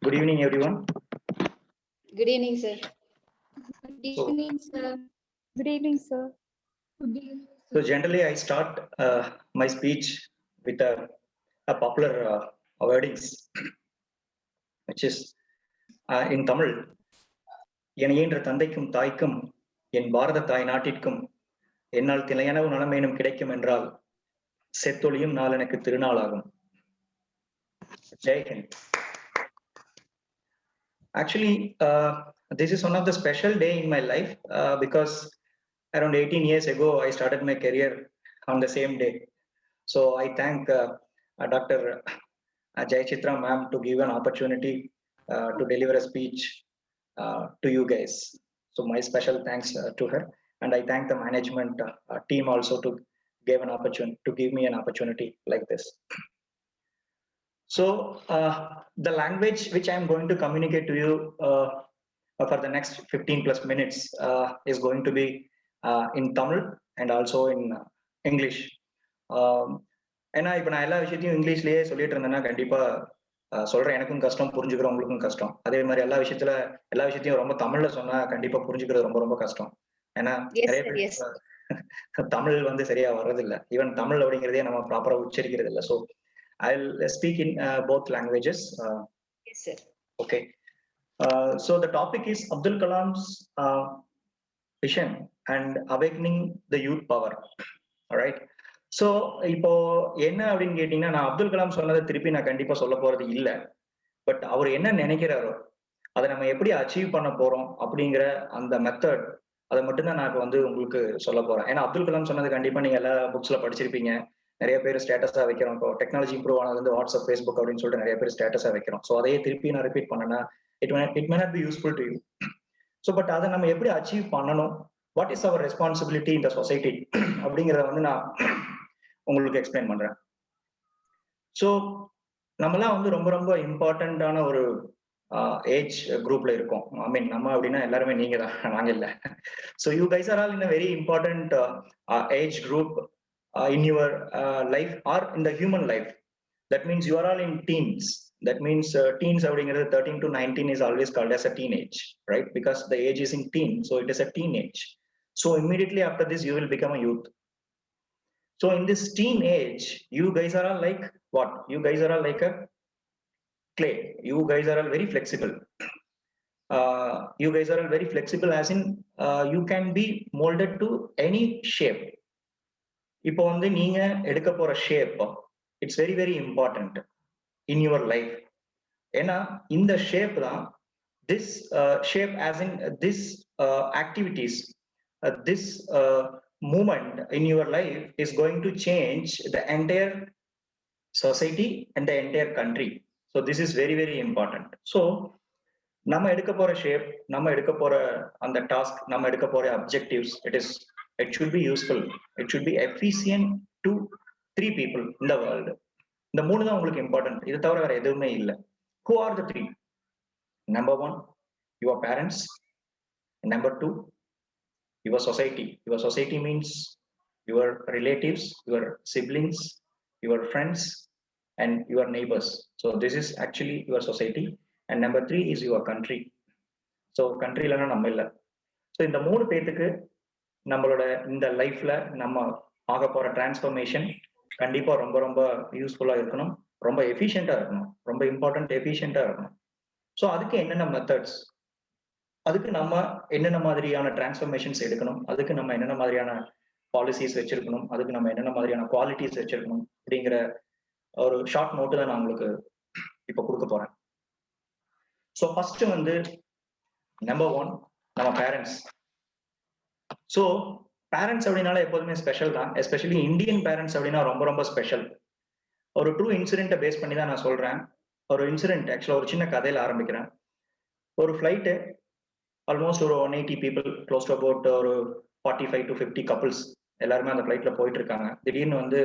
Good evening, everyone. Good evening, sir. Good evening, sir. Good evening, sir. Good evening. So generally, I start my speech with a popular wordings, which is in Tamil. என் ஈன்ற தந்தைக்கும் தாய்க்கும் என் பாரத தாய் நாட்டிற்கும் என்னால் திளையனவு நலமேனும் கிடைக்கும் என்றால் செத்தொழியும் நாள் எனக்கு திருநாளாகும். ஜெய்ஹிந்த். Actually, this is one of the special day in my life because around 18 years ago, I started my career on the same day. So I thank Dr. Jai Chitra ma'am to give an opportunity to deliver a speech to you guys. So my special thanks to her, and I thank the management team also to give me an opportunity like this. So the language which I am going to communicate to you for the next 15 plus minutes is going to be in Tamil and also in English. ஏன்னா இப்போ நான் எல்லா விஷயத்தையும் இங்கிலீஷ்லயே சொல்லிட்டு இருந்தேன்னா கண்டிப்பா சொல்றேன், எனக்கும் கஷ்டம், புரிஞ்சுக்கிறவங்களுக்கும் கஷ்டம். அதே மாதிரி எல்லா விஷயத்தையும் ரொம்ப தமிழ்ல சொன்னா கண்டிப்பா புரிஞ்சுக்கிறது ரொம்ப ரொம்ப கஷ்டம். ஏன்னா நிறைய பேர் தமிழ் வந்து சரியா வர்றதில்லை. ஈவன் தமிழ் அப்படிங்கிறதே நம்ம ப்ராப்பரா உச்சரிக்கிறது இல்லை. So I'll speak in both languages. Yes, sir. Okay. So the topic is Abdul Kalam's vision and awakening the youth power. All right. So இப்போ என்ன அப்படின்னு கேட்டீங்கன்னா, நான் அப்துல் கலாம் சொன்னதை திருப்பி நான் கண்டிப்பா சொல்ல போறது இல்லை. பட் அவர் என்ன நினைக்கிறாரோ அதை நம்ம எப்படி அச்சீவ் பண்ண போறோம் அப்படிங்கிற அந்த மெத்தட், அதை மட்டும்தான் நான் வந்து உங்களுக்கு சொல்ல போறேன். ஏன்னா அப்துல் கலாம் சொன்னது கண்டிப்பா நீங்க எல்லா புக்ஸ்ல படிச்சிருப்பீங்க. நிறைய பேர் ஸ்டேட்டஸா வைக்கிறோம். இப்போ டெக்னாலஜி இம்ப்ரூவ் ஆனது வந்து வாட்ஸ்அப், ஃபேஸ்புக் அப்படின்னு சொல்லிட்டு நிறைய பேர் ஸ்டேட்டஸா வைக்கிறோம். ஸோ அதையே திருப்பி நான் ரிப்பீட் பண்ணேன்னா it may not be useful to you. So but அதை நம்ம எப்படி அச்சீவ் பண்ணணும், what is our responsibility in the society அப்படிங்கிறத வந்து நான் உங்களுக்கு எக்ஸ்பிளைன் பண்றேன். ஸோ நம்மலாம் வந்து ரொம்ப ரொம்ப இம்பார்ட்டண்டான ஒரு ஏஜ் குரூப்ல இருக்கோம். ஐ மீன் நம்ம அப்படின்னா எல்லாருமே நீங்க தான், நாங்க இல்லை. So you guys are all in a very important age group in your life or in the human life. That means you are all in teens. That means teens அப்படிங்கிறது 13 to 19 is always called as a teenage, right? Because the age is in teen, so it is a teenage. So immediately after this you will become a youth. So in this teenage you guys are all like what? You guys are all like a clay. You guys are all very flexible. You guys are all very flexible as in you can be molded to any shape. இப்போ வந்து நீங்க எடுக்க போற shape it's very very important in your life. ஏன்னா இந்த shape தான் this shape as in this activities, this moment in your life is going to change the entire society and the entire country. So this is very very important. So நம்ம எடுக்க போற shape, நம்ம எடுக்க போற அந்த task, நம்ம எடுக்க போற objectives, it should be useful, it should be efficient to 3 people in the world. இந்த 3 தான் உங்களுக்கு இம்பார்ட்டன்ட். இது தவிர வேற எதுவுமே இல்லை. Who are the 3? Number 1, your parents. Number 2, your society. Your society means your relatives, your siblings, your friends and your neighbors. So this is actually your society. And number 3 is your country. So country இல்லைன்னா நம்ம இல்லை. So இந்த 3 பேத்துக்கு நம்மளோட இந்த லைஃப்ல நம்ம ஆக போற டிரான்ஸ்ஃபர்மேஷன் கண்டிப்பா ரொம்ப ரொம்ப யூஸ்ஃபுல்லா இருக்கணும், ரொம்ப எஃபிஷியண்டா இருக்கணும், ரொம்ப இம்பார்ட்டன்ட் எஃபிஷியண்டா இருக்கணும். ஸோ அதுக்கு என்னென்ன மெத்தட்ஸ், அதுக்கு நம்ம என்னென்ன மாதிரியான டிரான்ஸ்ஃபர்மேஷன்ஸ் எடுக்கணும், அதுக்கு நம்ம என்னென்ன மாதிரியான பாலிசிஸ் வச்சிருக்கணும், அதுக்கு நம்ம என்னென்ன மாதிரியான குவாலிட்டிஸ் வச்சிருக்கணும் அப்படிங்கிற ஒரு ஷார்ட் நோட்டு தான் நான் உங்களுக்கு இப்போ கொடுக்க போறேன். ஸோ ஃபர்ஸ்ட் வந்து நம்பர் 1 நம்ம பேரண்ட்ஸ். ஸோ பேரண்ட்ஸ் அப்படின்னால எப்போதுமே ஸ்பெஷல் தான். எஸ்பெஷலி இந்தியன் பேரண்ட்ஸ் அப்படின்னா ரொம்ப ரொம்ப ஸ்பெஷல். ஒரு ட்ரூ இன்சிடென்ட்டை பேஸ் பண்ணி தான் நான் சொல்றேன். ஒரு இன்சிடென்ட் ஆக்சுவலாக ஒரு சின்ன கதையில ஆரம்பிக்கிறேன். ஒரு ஃப்ளைட்டு ஆல்மோஸ்ட் ஒரு 180 பீப்புள், க்ளோஸ் டு அபவுட் ஒரு 45 to 50 கப்புள்ஸ் எல்லாருமே அந்த ஃப்ளைட்ல போயிட்டு இருக்காங்க. திடீர்னு வந்து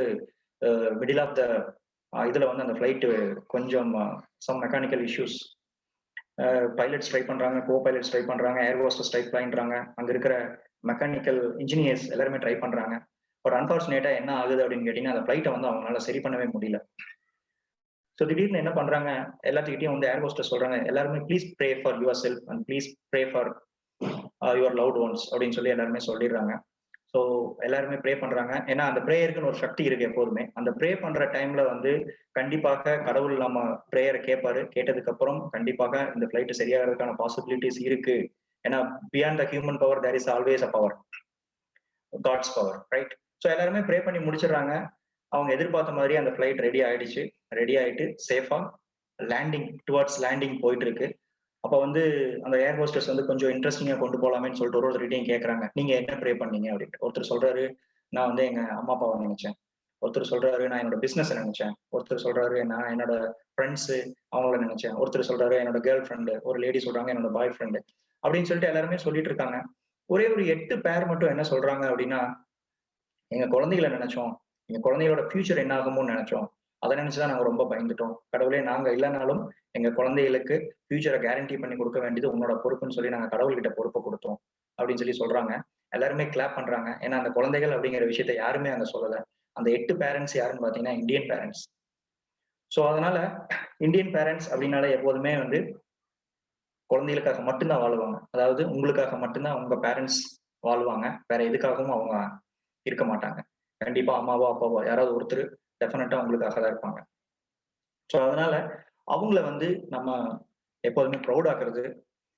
மிடில் ஆஃப் த இதுல வந்து அந்த ஃப்ளைட்டு கொஞ்சம் some mechanical issues, pilots try பண்றாங்க, கோ பைலட்ஸ் ட்ரை பண்றாங்க, ஏர் ஹோஸ்டஸ் ட்ரை பண்றாங்க, அங்க இருக்கிற மெக்கானிக்கல் இன்ஜினியர்ஸ் எல்லாருமே ட்ரை பண்றாங்க. பட் அன்பார்ச்சுனேட்டா என்ன ஆகுது அப்படின்னு கேட்டீங்கன்னா, அந்த ஃப்ளைட்டை வந்து அவங்களால சரி பண்ணவே முடியல. ஸோ திடீர்னு என்ன பண்றாங்க, எல்லாத்துக்கிட்டையும் வந்து ஏர் ஹோஸ்டஸ் சொல்றாங்க, எல்லாருமே please pray for your self and please pray for your loved once அப்படின்னு சொல்லி எல்லாருமே சொல்லிடுறாங்க. ஸோ எல்லாருமே ப்ரே பண்றாங்க. ஏன்னா அந்த ப்ரேயருக்குன்னு ஒரு சக்தி இருக்கு எப்போதுமே. அந்த ப்ரே பண்ற டைம்ல வந்து கண்டிப்பாக கடவுள் நம்ம ப்ரேயரை கேட்பாரு. கேட்டதுக்கு அப்புறம் கண்டிப்பாக இந்த ஃபிளைட் சரியாகிறதுக்கான பாசிபிலிட்டிஸ் இருக்கு. ஏன்னா beyond the human power there is always a power, God's power, right? So எல்லாருமே ப்ரே பண்ணி முடிச்சிடுறாங்க. அவங்க எதிர்பார்த்த மாதிரி அந்த ஃபிளைட் ரெடி ஆயிடுச்சு. ரெடி ஆயிட்டு சேஃபா லேண்டிங் போயிட்டு இருக்கு. அப்ப வந்து அந்த ஏர் ஹோஸ்டர்ஸ் வந்து கொஞ்சம் இன்ட்ரெஸ்டிங்கா கொண்டு போலாமேன்னு சொல்லிட்டு ஒருத்தர்கிட்டையும் கேட்கறாங்க, நீங்க என்ன ப்ரே பண்ணீங்க அப்படின்ட்டு. ஒருத்தர் சொல்றாரு, நான் வந்து எங்க அம்மா அப்பாவை நினைச்சேன். ஒருத்தர் சொல்றாரு, நான் என்னோட பிசினஸ் நினைச்சேன். ஒருத்தர் சொல்றாரு, நான் என்னோட ஃப்ரெண்ட்ஸ் அவங்கள நினைச்சேன். ஒருத்தர் சொல்றாரு, என்னோட கேர்ள் ஃப்ரெண்டு. ஒரு லேடி சொல்றாங்க, என்னோட பாய் ஃப்ரெண்டு அப்படின்னு சொல்லிட்டு எல்லாருமே சொல்லிட்டு இருக்காங்க. ஒரே ஒரு 8 பேர் மட்டும் என்ன சொல்றாங்க அப்படின்னா, எங்க குழந்தைகளை நினைச்சோம். எங்க குழந்தைகளோட ஃபியூச்சர் என்ன ஆகுமோன்னு நினைச்சோம். அதை நினைச்சுதான் நாங்க ரொம்ப பயந்துட்டோம். கடவுளே, நாங்க இல்லைனாலும் எங்க குழந்தைகளுக்கு ஃபியூச்சரை கேரண்டி பண்ணி கொடுக்க வேண்டியது உன்னோட பொறுப்புன்னு சொல்லி நாங்க கடவுள்கிட்ட பொறுப்பை கொடுத்தோம் அப்படின்னு சொல்லி சொல்றாங்க. எல்லாருமே கிளாப் பண்றாங்க. ஏன்னா அந்த குழந்தைகள் அப்படிங்கிற விஷயத்த யாருமே அங்க சொல்லல. அந்த 8 பேரண்ட்ஸ் யாருன்னு பாத்தீங்கன்னா இந்தியன் பேரண்ட்ஸ். ஸோ அதனால இந்தியன் பேரண்ட்ஸ் அப்படின்னாலே எப்போதுமே வந்து குழந்தைகளுக்காக மட்டும்தான் வாழுவாங்க. அதாவது உங்களுக்காக மட்டும்தான் உங்க பேரண்ட்ஸ் வாழ்வாங்க. வேற எதுக்காகவும் அவங்க இருக்க மாட்டாங்க. கண்டிப்பா அம்மாவோ அப்பாவோ யாராவது ஒருத்தர் டெஃபினட்டா உங்களுக்காக தான் இருப்பாங்க. ஸோ அதனால அவங்கள வந்து நம்ம எப்போதுமே ப்ரௌட் ஆக்குறது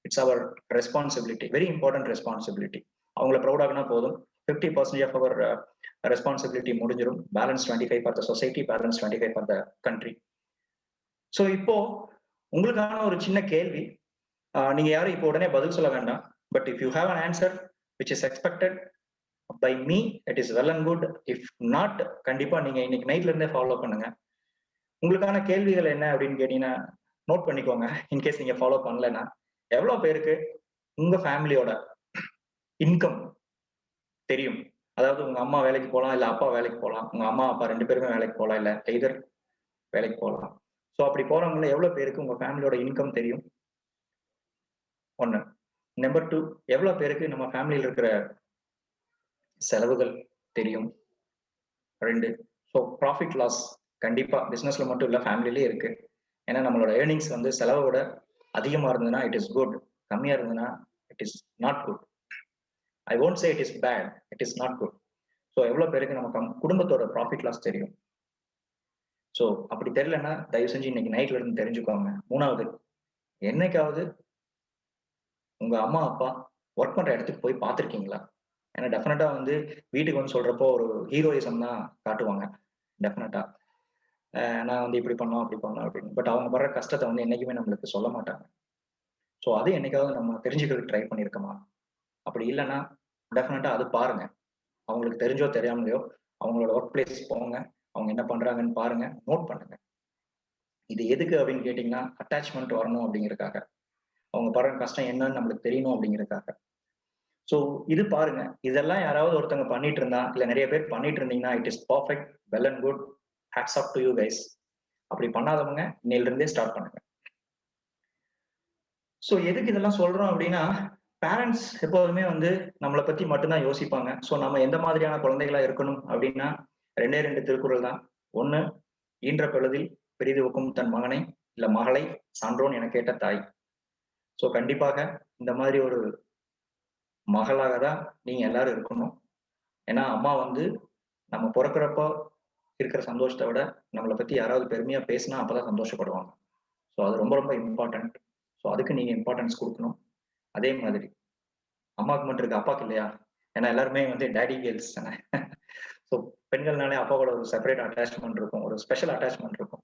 it's our responsibility, very important responsibility. அவங்கள ப்ரௌட் ஆகுனா போதும். 50% ஆஃப் அவர் ரெஸ்பான்சிபிலிட்டி முடிஞ்சிடும். Balance 25 for the society, balance 25 for the country. So இப்போ உங்களுக்கான ஒரு சின்ன கேள்வி. நீங்க யாரும் இப்போ உடனே பதில் சொல்ல வேண்டாம். But if you have an answer which is expected by me, it is well and good. If not, கண்டிப்பா நீங்க இன்னைக்கு நைட்ல இருந்தே ஃபாலோ பண்ணுங்க. உங்களுக்கான கேள்விகள் என்ன அப்படின்னு கேட்டீங்கன்னா நோட் பண்ணிக்கோங்க. இன்கேஸ் நீங்க ஃபாலோ பண்ணலன்னா, எவ்வளவு பேருக்கு உங்க ஃபேமிலியோட இன்கம் தெரியும்? அதாவது உங்க அம்மா வேலைக்கு போகலாம், இல்ல அப்பா வேலைக்கு போகலாம். உங்க அம்மா அப்பா 2 பேருமே வேலைக்கு போகலாம், இல்ல எய்தர் வேலைக்கு போகலாம். ஸோ அப்படி போறவங்கள எவ்வளவு பேருக்கு உங்க ஃபேமிலியோட இன்கம் தெரியும்? 1. நம்பர் 2, எவ்வளவு பேருக்கு நம்ம ஃபேமிலியில் இருக்கிற செலவுகள் தெரியும்? 2. ஸோ ப்ராஃபிட் லாஸ் கண்டிப்பா பிசினஸ்ல மட்டும் இல்ல, ஃபேமிலிலே இருக்கு. ஏன்னா நம்மளோட ஏர்னிங்ஸ் வந்து செலவை விட அதிகமா இருந்ததுன்னா இட் இஸ் குட், கம்மியா இருந்ததுன்னா it is not good. I won't say it is bad, it is not good. So எவ்வளவு பேருக்கு நம்ம குடும்பத்தோட ப்ராஃபிட் லாஸ் தெரியும்? ஸோ அப்படி தெரியலன்னா தயவு செஞ்சு இன்னைக்கு நைட்ல இருந்து தெரிஞ்சுக்கோங்க. 3வது, என்னைக்காவது உங்க அம்மா அப்பா ஒர்க் பண்ற இடத்துக்கு போய் பார்த்துருக்கீங்களா? ஏன்னா டெஃபினட்டா வந்து வீட்டுக்கு வந்து சொல்றப்போ ஒரு ஹீரோயிசம் தான் காட்டுவாங்க. டெஃபினட்டா நான் வந்து இப்படி பண்ணோம் அப்படி பண்ணோம் அப்படின்னு. பட் அவங்க படுற கஷ்டத்தை வந்து என்னைக்குமே நம்மளுக்கு சொல்ல மாட்டாங்க. ஸோ அது என்னைக்காவது நம்ம தெரிஞ்சுக்கிறதுக்கு ட்ரை பண்ணியிருக்கோமா? அப்படி இல்லைன்னா டெஃபினட்டா அது பாருங்க. அவங்களுக்கு தெரிஞ்சோ தெரியாமலையோ அவங்களோட ஒர்க் பிளேஸ் போங்க. அவங்க என்ன பண்றாங்கன்னு பாருங்க, நோட் பண்ணுங்க. இது எதுக்கு அப்படின்னு கேட்டீங்கன்னா, அட்டாச்மெண்ட் வரணும் அப்படிங்கிறதுக்காக. அவங்க படுற கஷ்டம் என்னன்னு நம்மளுக்கு தெரியணும் அப்படிங்கிறதுக்காக. ஸோ இது பாருங்க. இதெல்லாம் யாராவது ஒருத்தவங்க பண்ணிட்டு இருந்தா, இல்ல நிறைய பேர் பண்ணிட்டு இருந்தீங்கன்னா it is perfect, well and good, hats off to you guys. அப்படி பண்ணாதவங்க இன்னையில இருந்தே ஸ்டார்ட் பண்ணுங்க. ஸோ எதுக்கு இதெல்லாம் சொல்றோம் அப்படின்னா, பேரண்ட்ஸ் எப்போதுமே வந்து நம்மளை பத்தி மட்டும்தான் யோசிப்பாங்க. ஸோ நம்ம எந்த மாதிரியான குழந்தைகளா இருக்கணும் அப்படின்னா 2 திருக்குறள் தான். 1, ஈன்ற பொழுதில் பெரிதுவக்கும் தன் மகனை இல்ல மகளை சான்றோன் என கேட்ட தாய். ஸோ கண்டிப்பாக இந்த மாதிரி ஒரு மகளாக தான் நீங்க எல்லாரும் இருக்கணும். ஏன்னா அம்மா வந்து நம்ம பிறக்கிறப்போ இருக்கிற சந்தோஷத்தை விட நம்மளை பத்தி யாராவது பெருமையா பேசினா அப்பதான் சந்தோஷப்படுவாங்க. ஸோ அது ரொம்ப ரொம்ப இம்பார்ட்டன்ட். ஸோ அதுக்கு நீங்க இம்பார்ட்டன்ஸ் கொடுக்கணும். அதே மாதிரி அம்மாவுக்கு மட்டும் இருக்கு, அப்பாவுக்கு இல்லையா? ஏன்னா எல்லாருமே வந்து டேடி கேர்ள்ஸ் தானே. ஸோ பெண்கள்னாலே அப்பாவோட ஒரு செப்பரேட் அட்டாச்மெண்ட் இருக்கும், ஒரு ஸ்பெஷல் அட்டாச்மெண்ட் இருக்கும்.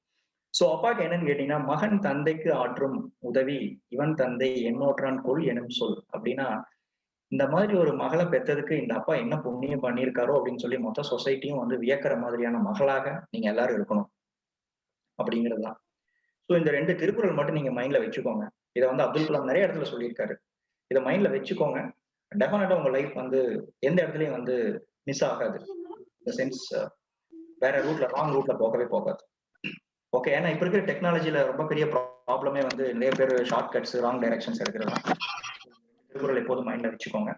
ஸோ அப்பாவுக்கு என்னன்னு கேட்டீங்கன்னா, மகன் தந்தைக்கு ஆற்றும் உதவி இவன் தந்தை என்னோற்றான் கொள் எனும் சொல் அப்படின்னா, இந்த மாதிரி ஒரு மகளை பெற்றதுக்கு இந்த அப்பா என்ன புண்ணியம் பண்ணியிருக்காரோ அப்படின்னு சொல்லி மொத்த சொசைட்டியும் வந்து வியக்கிற மாதிரியான மகளாக நீங்க எல்லாரும் இருக்கணும் அப்படிங்கிறது தான். ஸோ இந்த 2 திருக்குறள் மட்டும் நீங்க மைண்ட்ல வச்சுக்கோங்க. இதை வந்து அப்துல் கலாம் நிறைய இடத்துல சொல்லியிருக்காரு. இதை மைண்ட்ல வச்சுக்கோங்க. டெஃபினட்டா உங்க லைஃப் வந்து எந்த இடத்துலயும் வந்து மிஸ் ஆகாது. இந்த சென்ஸ் வேற ரூட்ல, ராங் ரூட்ல போகாது. ஓகே, ஏன்னா இப்ப இருக்கிற டெக்னாலஜில ரொம்ப பெரிய ப்ராப்ளமே வந்து நிறைய பேர் ஷார்ட் கட்ஸ், ராங் டைரக்ஷன்ஸ் எடுக்கிறது தான். திருக்குறள் எப்போதும் மைண்ட்ல வச்சுக்கோங்க.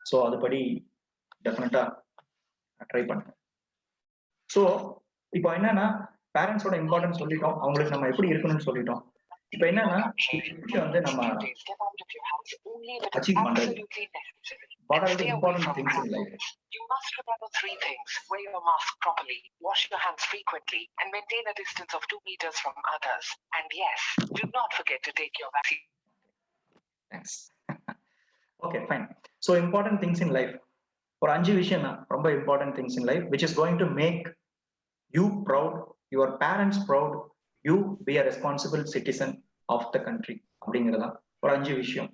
ஸோ அதுபடி டெஃபினட்டா ட்ரை பண்ணுங்க. ஸோ இப்போ என்னன்னா, பேரண்ட்ஸோட இம்பார்ட்டன்ஸ் சொல்லிட்டோம், அவங்களுக்கு நம்ம எப்படி இருக்கணும்னு சொல்லிட்டோம். இப்ப என்னன்னா எப்படி வந்து நம்ம அச்சீவ் பண்றது? What are the important things in life? You must remember 3 things. Wear your mask properly, wash your hands frequently, and maintain a distance of 2 meters from others. And yes, do not forget to take your vaccine. Thanks. Okay, fine. So important things in life. ஒரு 5 விஷயம் தான் ரொம்ப important things in life which is going to make you proud, your parents proud, you be a responsible citizen of the country அப்படிங்கிறதா ஒரு 5 விஷயம்.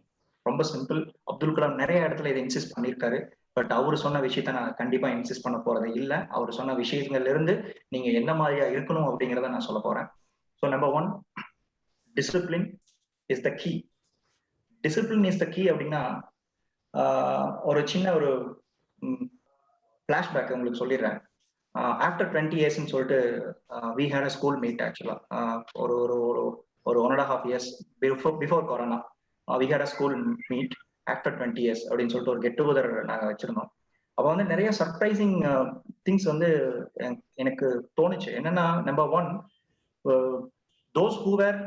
ரொம்ப simple. Abdul Kalam நிறைய இடத்துல இதை இன்சிஸ்ட் பண்ணியிருக்காரு. பட் அவர் சொன்ன விஷயத்த நான் கண்டிப்பா இன்சிஸ்ட் பண்ண போறது இல்ல. அவர் சொன்ன விஷயங்கள்ல இருந்து நீங்க என்ன மாதிரியா இருக்கணும் அப்படிங்கிறத நான் சொல்ல போறேன். So number 1, discipline is the key. Discipline is the key அப்படின்னா ஒரு சின்ன ஒரு ஃபிளாஷ்பேக் உங்களுக்கு சொல்லிடுறேன். ஆஃப்டர் 20 இயர்ஸ்ன்னு சொல்லிட்டு we had a school meet ஆக்சுவலா ஒரு ஒரு ஒரு ஒரு 1.5 years before corona we had a school meet after 20 years அப்படின்னு சொல்லிட்டு ஒரு கெட் டுகெதர் நாங்கள் வச்சிருந்தோம். அப்போ வந்து நிறைய சர்ப்ரைசிங் திங்ஸ் வந்து எனக்கு தோணுச்சு. என்னன்னா number 1, those who where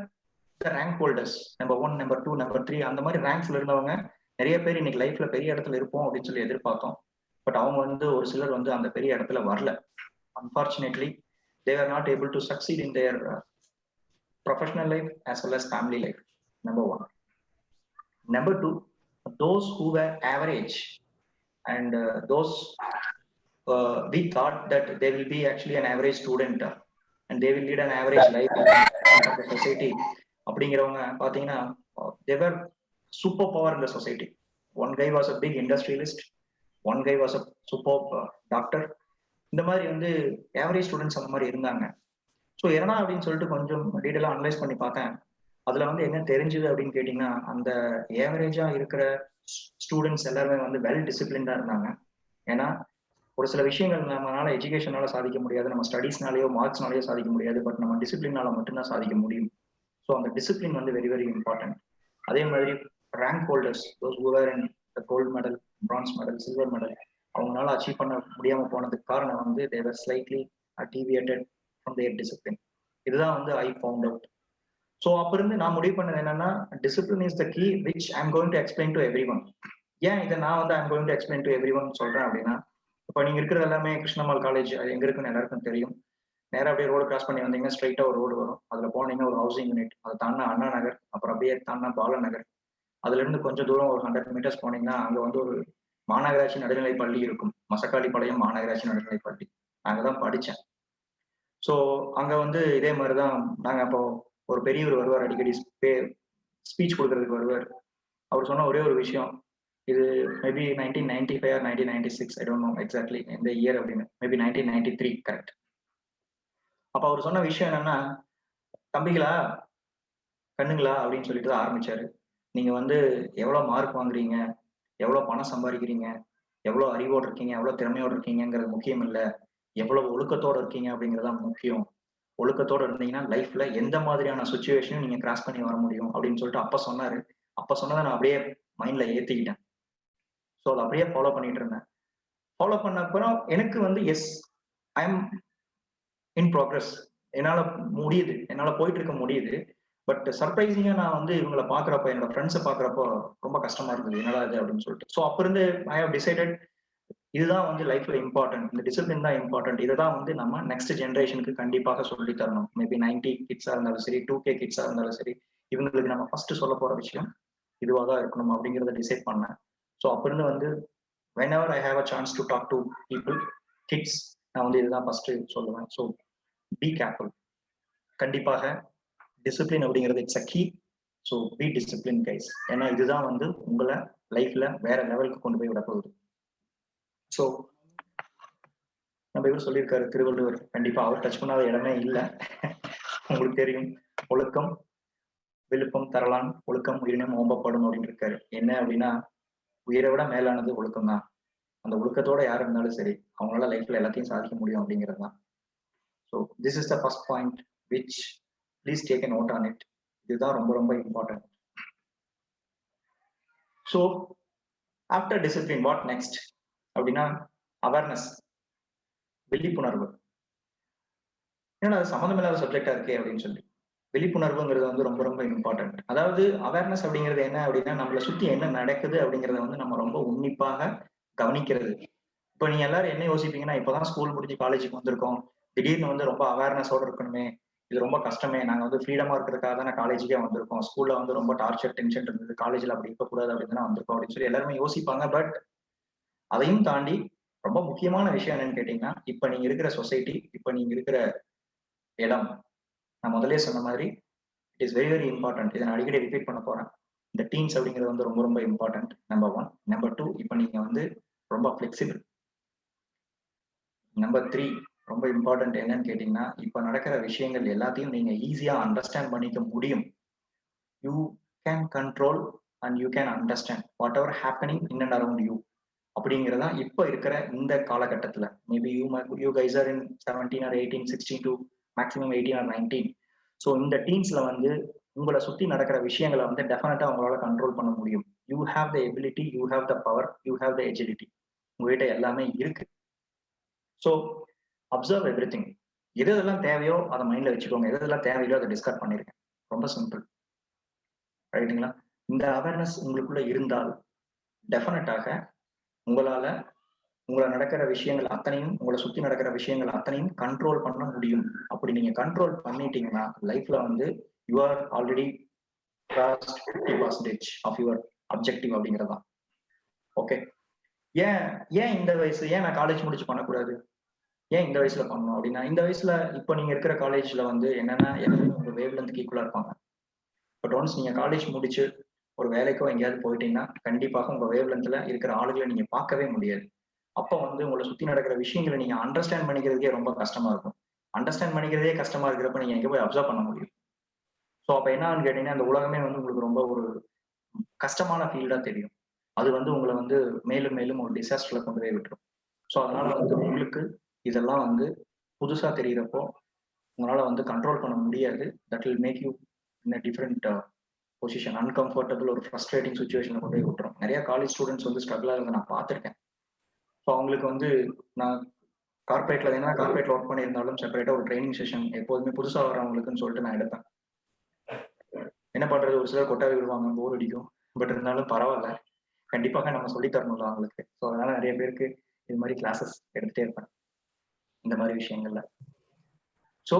the rank holders, number 1, number 2, number 3 அந்த மாதிரி ரேங்க்ஸ்ல இருந்தவங்க நிறைய பேர் இன்னைக்கு லைஃப்ல பெரிய இடத்துல இருப்போம் அப்படின்னு சொல்லி எதிர்பார்த்தோம். பட் அவங்க வந்து ஒரு சிலர் வந்து அந்த பெரிய இடத்துல வரல. Unfortunately, they are not able to succeed in their professional life as well as family life. Number 1. Number 2, those who were average and those we thought that they will be actually an average student and they will lead an average life in the society. அப்படிங்கிறவங்க பார்த்தீங்கன்னா they were superpower in the society. One guy was a big industrialist, one guy was a superb doctor. இந்த மாதிரி வந்து average students அந்த மாதிரி இருந்தாங்க. So என்னன்னா அப்படின்னு சொல்லிட்டு கொஞ்சம் டீட்டெயிலாக அனலைஸ் பண்ணி பார்த்தேன். அதுல வந்து என்ன தெரிஞ்சுது அப்படின்னு கேட்டிங்கன்னா, அந்த ஏவரேஜா இருக்கிற ஸ்டூடெண்ட்ஸ் எல்லாருமே வந்து வெல் டிசிப்ளின்டா இருந்தாங்க. ஏன்னா ஒரு சில விஷயங்கள் நம்மளால எஜுகேஷனால சாதிக்க முடியாது, நம்ம ஸ்டடீஸ்னாலேயோ மார்க்ஸ்னாலேயோ சாதிக்க முடியாது, பட் நம்ம டிசிப்ளினால மட்டும்தான் சாதிக்க முடியும். ஸோ அந்த டிசிப்ளின் வந்து வெரி வெரி இம்பார்ட்டன்ட். அதே மாதிரி rank holders, gold medal, bronze medal, silver medal, அவங்களால அச்சீவ் பண்ண முடியாம போனதுக்கு காரணம் வந்து they were slightly deviated from their discipline. இதுதான் வந்து I found out. ஸோ அப்ப இருந்து நான் முடிவு பண்ணது என்னன்னா, discipline is the key which I am going to explain to everyone. ஏன் இதை நான் வந்து I am going to explain to everyone சொல்றேன் அப்படின்னா, இப்போ நீங்க இருக்கிறது எல்லாமே கிருஷ்ணமால் காலேஜ், அது எங்க இருக்குன்னு எல்லாருக்கும் தெரியும். நேராக அப்படியே ரோடு கிராஸ் பண்ணி வந்தீங்கன்னா ஸ்ட்ரைட்டா ஒரு ரோடு வரும். அதுல போனீங்கன்னா ஒரு ஹவுசிங் யூனிட், அதை தாண்டா அண்ணா நகர், அப்புறம் அப்படியே தாண்டா பாலன் நகர். அதுல இருந்து கொஞ்சம் தூரம் ஒரு 100 meters போனீங்கன்னா அங்க வந்து ஒரு மாநகராட்சி நடுநிலை பள்ளி இருக்கும். மசக்காளிப்பாளையம் மாநகராட்சி நடுநிலை பள்ளி, அங்கதான் படிச்சேன். ஸோ அங்க வந்து இதே மாதிரிதான் நாங்க அப்போ ஒரு பெரியவர் வருவார், அடிக்கடி ஸ்பீச் கொடுக்கறதுக்கு வருவார். அவர் சொன்ன ஒரே ஒரு விஷயம், இது maybe 1995 or 1996, I don't know exactly எந்த இயர் அப்படின்னு, மேபி 1993 கரெக்ட். அப்ப அவர் சொன்ன விஷயம் என்னன்னா, தம்பிகளா கண்ணுங்களா அப்படின்னு சொல்லிட்டு தான் ஆரம்பிச்சாரு. நீங்க வந்து எவ்வளவு மார்க் வாங்குறீங்க, எவ்வளவு பணம் சம்பாதிக்கிறீங்க, எவ்வளவு அறிவோடு இருக்கீங்க, எவ்வளவு திறமையோடு இருக்கீங்கிறது முக்கியம் இல்ல, எவ்வளவு ஒழுக்கத்தோட இருக்கீங்க அப்படிங்கறத முக்கியம். ஒழுக்கத்தோட இருந்தீங்கன்னா லைஃப்ல எந்த மாதிரியான சுச்சுவேஷனும் நீங்க கிராஸ் பண்ணி வர முடியும் அப்படின்னு சொல்லிட்டு அப்ப சொன்னாரு. அப்ப சொன்னதை நான் அப்படியே மைண்ட்ல ஏத்திக்கிட்டேன். ஸோ அதை அப்படியே ஃபாலோ பண்ணிட்டு இருந்தேன். ஃபாலோ பண்ண அப்புறம் எனக்கு வந்து yes, I am in progress, என்னால முடியுது, என்னால போயிட்டு இருக்க முடியுது. பட் சர்ப்ரைசிங்கா நான் வந்து இவங்களை பாக்குறப்ப, என்னோட ஃப்ரெண்ட்ஸை பாக்குறப்போ ரொம்ப கஷ்டமா இருந்தது, என்னடா இது அப்படின்னு சொல்லிட்டு. ஸோ அப்ப இருந்து ஐ ஹவ் டிசைடட், இதுதான் வந்து லைஃப்ல இம்பார்ட்டன்ட், இந்த டிசிப்ளின் தான் இம்பார்ட்டன்ட். இதுதான் வந்து நம்ம நெக்ஸ்ட் ஜென்ரேஷனுக்கு கண்டிப்பாக சொல்லி தரணும். மேபி 90 கிட்ஸா இருந்தாலும் சரி, 2K கிட்ஸா இருந்தாலும் சரி, இவங்களுக்கு நம்ம ஃபர்ஸ்ட் சொல்ல போற விஷயம் இதுவாக தான் இருக்கணும் அப்படிங்கிறத டிசைட் பண்ணேன். ஸோ அப்ப இருந்து வந்து whenever I have a chance to talk to people, kids, நான் வந்து இதுதான் ஃபர்ஸ்ட் சொல்லுவேன். So be careful. கண்டிப்பாக டிசிப்ளின் அப்படிங்கிறது it's a key. So be discipline guys. ஏன்னா இதுதான் வந்து உங்களை லைஃப்ல வேற லெவலுக்கு கொண்டு போய் விட போகுது. ஸோ நம்ம இவர் சொல்லியிருக்காரு திருவள்ளுவர், கண்டிப்பா அவர் டச் பண்ணாத இடமே இல்லை. உங்களுக்கு தெரியும், ஒழுக்கம் விழுப்பம் தரலான், ஒழுக்கம் உயிரினம் ஓம்பப்படும் அப்படின்னு இருக்காரு. என்ன அப்படின்னா, உயிரை விட மேலானது ஒழுக்கம் தான். அந்த ஒழுக்கத்தோட யார் இருந்தாலும் சரி, அவங்களால லைஃப்ல எல்லாத்தையும் சாதிக்க முடியும் அப்படிங்கிறது தான். So this is the first point which please take a note on it. இதுதான் ரொம்ப ரொம்ப important. So after discipline what next அப்படின்னா, அவேர்னஸ், விழிப்புணர்வு. ஏன்னா அது சம்மந்தமில்லாத சப்ஜெக்டா இருக்கே அப்படின்னு சொல்லி. விழிப்புணர்வுங்கிறது வந்து ரொம்ப ரொம்ப இம்பார்ட்டன்ட். அதாவது அவேர்னஸ் அப்படிங்கிறது என்ன அப்படின்னா, நம்மள சுத்தி என்ன நடக்குது அப்படிங்கிறத வந்து நம்ம ரொம்ப உன்னிப்பாக கவனிக்கிறது. இப்ப நீங்க எல்லாரும் என்ன யோசிப்பீங்கன்னா, இப்பதான் ஸ்கூல் முடிஞ்சு காலேஜுக்கு வந்திருக்கோம். திடீர்னு வந்து ரொம்ப அவேர்னஸோட இருக்கணுமே. இது ரொம்ப கஷ்டமே. நாங்க வந்து ஃப்ரீடமா இருக்கிறதுக்காக தானே காலேஜுக்கே வந்திருக்கோம். ஸ்கூல்ல வந்து ரொம்ப டார்ச்சர், டென்ஷன் இருந்தது. காலேஜ்ல அப்படி இருக்கக்கூடாது அப்படின்னு தானே வந்திருக்கோம் அப்படின்னு சொல்லி எல்லாருமே யோசிப்பாங்க. பட் அதையும் தாண்டி ரொம்ப முக்கியமான விஷயம் என்னன்னு கேட்டீங்கன்னா, இப்ப நீங்க இருக்கிற சொசைட்டி, இப்ப நீங்க இருக்கிற இடம், நான் முதல்லயே சொன்ன மாதிரி it is very very important. இதை நான் அடிக்கடி ரிப்பீட் பண்ண போறேன். இந்த டீம்ஸ் அப்படிங்கிறது வந்து ரொம்ப ரொம்ப இம்பார்ட்டன்ட். நம்பர் 1. நம்பர் 2, இப்ப நீங்க வந்து ரொம்ப ஃபிளெக்சிபிள். நம்பர் 3 ரொம்ப இம்பார்ட்டன்ட் என்னன்னு கேட்டீங்கன்னா, இப்ப நடக்கிற விஷயங்கள் எல்லாத்தையும் நீங்க ஈஸியா அண்டர்ஸ்டாண்ட் பண்ணிக்க முடியும். You can control and you can understand what ever happening in and around you. அப்படிங்கிறதா இப்ப இருக்கிற இந்த காலகட்டத்துல. Maybe you guys are in 17 or 18, 16 to maximum 18 or 19. So இந்த டீம்ஸ்ல வந்து உங்களை சுத்தி நடக்கிற விஷயங்களை வந்து டெஃபினட்டா உங்களால கண்ட்ரோல் பண்ண முடியும். You have the ability, you have the power, you have the agility. உங்ககிட்ட எல்லாமே இருக்கு. So observe every thing. எது எதெல்லாம் தேவையோ அதை மைண்ட்ல வச்சுக்கோங்க. எது எதெல்லாம் தேவையோ அதை டிஸ்கஸ் பண்ணிருக்கேன். ரொம்ப சிம்பிள். ரைட்டுங்களா? இந்த அவேர்னஸ் உங்களுக்குள்ள இருந்தால் டெஃபினட்டாக உங்களால உங்களை நடக்கிற விஷயங்கள் அத்தனையும், உங்களை சுத்தி நடக்கிற விஷயங்கள் அத்தனையும் கண்ட்ரோல் பண்ண முடியும். அப்படி நீங்க கண்ட்ரோல் பண்ணிட்டீங்கன்னா லைஃப்ல வந்து you are already crossed 50% of your objective அப்படிங்கிறதான். ஓகே. ஏன் ஏன் இந்த வயசு, ஏன் நான் காலேஜ் முடிச்சு பண்ணக்கூடாது, ஏன் இந்த வயசுல பண்ணணும் அப்படின்னா, இந்த வயசுல இப்போ நீங்க இருக்கிற காலேஜ்ல வந்து என்னன்னா எல்லாருமே உங்க வேவ் லென்த்துக்கு ஈக்குவலா இருப்பாங்க. பட் ஒன்ஸ் நீங்க காலேஜ் முடிச்சு ஒரு வேலைக்கோ எங்கேயாவது போயிட்டீங்கன்னா கண்டிப்பாக உங்க வேவ் லென்த்ல இருக்கிற ஆளுகளை நீங்க பார்க்கவே முடியாது. அப்போ வந்து உங்களை சுத்தி நடக்கிற விஷயங்களை நீங்க அண்டர்ஸ்டாண்ட் பண்ணிக்கிறதுக்கே ரொம்ப கஷ்டமா இருக்கும். அண்டர்ஸ்டாண்ட் பண்ணிக்கிறதே கஷ்டமா இருக்கிறப்ப நீங்க எங்க போய் அப்சர்வ் பண்ண முடியும்? ஸோ அப்ப என்னன்னு கேட்டீங்கன்னா, அந்த உலகமே வந்து உங்களுக்கு ரொம்ப ஒரு கஷ்டமான ஃபீல்டா தெரியும். அது வந்து உங்களை வந்து மேலும் மேலும் ஒரு டிசாஸ்டர்ல கொண்டு போய் விட்டுரும். ஸோ அதனால வந்து உங்களுக்கு இதெல்லாம் வந்து புதுசா தெரியிறப்போ உங்களால வந்து கண்ட்ரோல் பண்ண முடியாது. That will make you in a different position, uncomfortable, ஒரு ஃப்ரஸ்ட்ரேட்டிங் சுச்சுவேஷன்ல கொண்டு போய் விட்டுரும். நிறைய காலேஜ் ஸ்டூடெண்ட்ஸ் வந்து ஸ்ட்ரகிள் ஆகிறத நான் பார்த்திருக்கேன். ஸோ அவங்களுக்கு வந்து நான் கார்பரேட்ல என்ன கார்பரேட்ல ஒர்க் பண்ணியிருந்தாலும் செப்பரேட்டா ஒரு ட்ரைனிங் செஷன் எப்போதுமே புதுசா வரவங்களுக்குன்னு சொல்லிட்டு நான் எடுப்பேன். என்ன பண்றது, ஒரு சிலர் கொட்டாவி விடுவாங்க, போர் அடிக்கும். பட் இருந்தாலும் பரவாயில்ல, கண்டிப்பாக நம்ம சொல்லி தரணும்ல அவங்களுக்கு. ஸோ அதனால நிறைய பேருக்கு இது மாதிரி கிளாஸஸ் எடுத்துட்டே இருப்பேன் இந்த மாதிரி விஷயங்கள்ல. ஸோ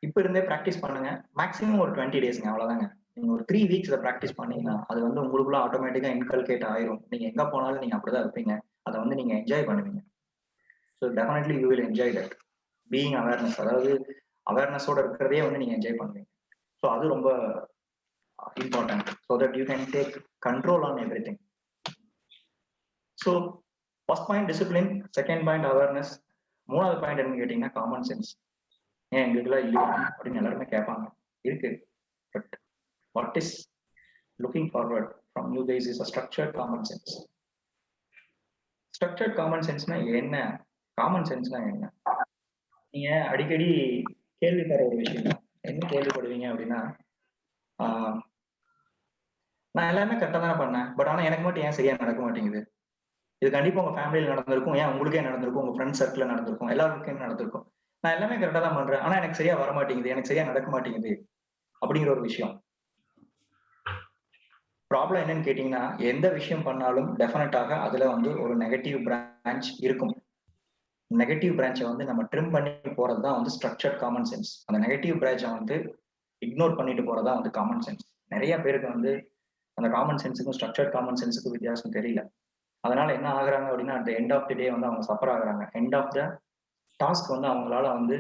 இப்ப இருந்தே ப்ராக்டிஸ் பண்ணுங்க. மேக்ஸிமம் ஒரு 20 டேஸ்ங்க, அவ்வளவுதாங்க. நீங்க ஒரு 3 வீக்ஸ் இதை ப்ராக்டிஸ் பண்ணீங்கன்னா அது வந்து உங்களுக்குள்ள ஆட்டோமேட்டிக்கா இன்கல்கேட் ஆயிரும். நீங்க எங்க போனாலும் நீங்க அப்படிதான் இருப்பீங்க. அதை வந்து நீங்க என்ஜாய் பண்ணுவீங்க. So definitely you will enjoy that being awareness. அதாவது அவேர்னஸோட இருக்கிறதே வந்து நீங்க என்ஜாய் பண்ணுவீங்க. ஸோ அது ரொம்ப important. So that you can take control on every thing. So first point discipline, second point awareness, மூணாவது பாயிண்ட் என்னன்னு கேட்டீங்கன்னா காமன் சென்ஸ். ஏன் எங்களுக்குலாம் இல்லையா அப்படின்னு எல்லாருமே கேட்பாங்க. இருக்கு. But what is looking forward from you guys is a structured common sense. Structured common சென்ஸ்னா என்ன? காமன் சென்ஸ்னா என்ன? நீங்க அடிக்கடி கேள்விப்படுற ஒரு விஷயம் தான். என்ன கேள்விப்படுவீங்க அப்படின்னா, நான் எல்லாமே கரெக்டா தானே பண்ணேன், பட் ஆனா எனக்கு மட்டும் ஏன் சரியா நடக்க மாட்டேங்குது? இது கண்டிப்பா உங்க ஃபேமிலியில நடந்திருக்கும், ஏன் உங்களுக்கே நடந்திருக்கும், உங்க ஃப்ரெண்ட்ஸ் சர்க்கிள்ல நடந்திருக்கும், எல்லாருக்கும் நடந்திருக்கும். நான் எல்லாமே கரெக்டா தான் பண்றேன், ஆனா எனக்கு சரியா வர மாட்டேங்குது, எனக்கு சரியா நடக்க மாட்டேங்குது அப்படிங்கிற ஒரு விஷயம். ப்ராப்ளம் என்னன்னு கேட்டீங்கன்னா, எந்த விஷயம் பண்ணாலும் டெஃபினட்டாக அதுல வந்து ஒரு நெகட்டிவ் பிரான்ச் இருக்கும். நெகட்டிவ் பிரான்ச்சை வந்து நம்ம ட்ரிம் பண்ணி போறது தான் வந்து ஸ்ட்ரக்சர்ட் காமன் சென்ஸ். அந்த நெகட்டிவ் பிரான்ச்சை வந்து இக்னோர் பண்ணிட்டு போறதா வந்து காமன் சென்ஸ். நிறைய பேருக்கு வந்து அந்த காமன் சென்ஸுக்கும் ஸ்ட்ரக்சர்ட் காமன் சென்ஸுக்கும் வித்தியாசம் தெரியல. அதனால என்ன ஆகுறாங்க அப்படின்னா, அட் எண்ட் ஆஃப் தி டே வந்து அவங்க சஃபர் ஆகுறாங்க. எண்ட் ஆஃப் த டாஸ்க் வந்து அவங்களால வந்து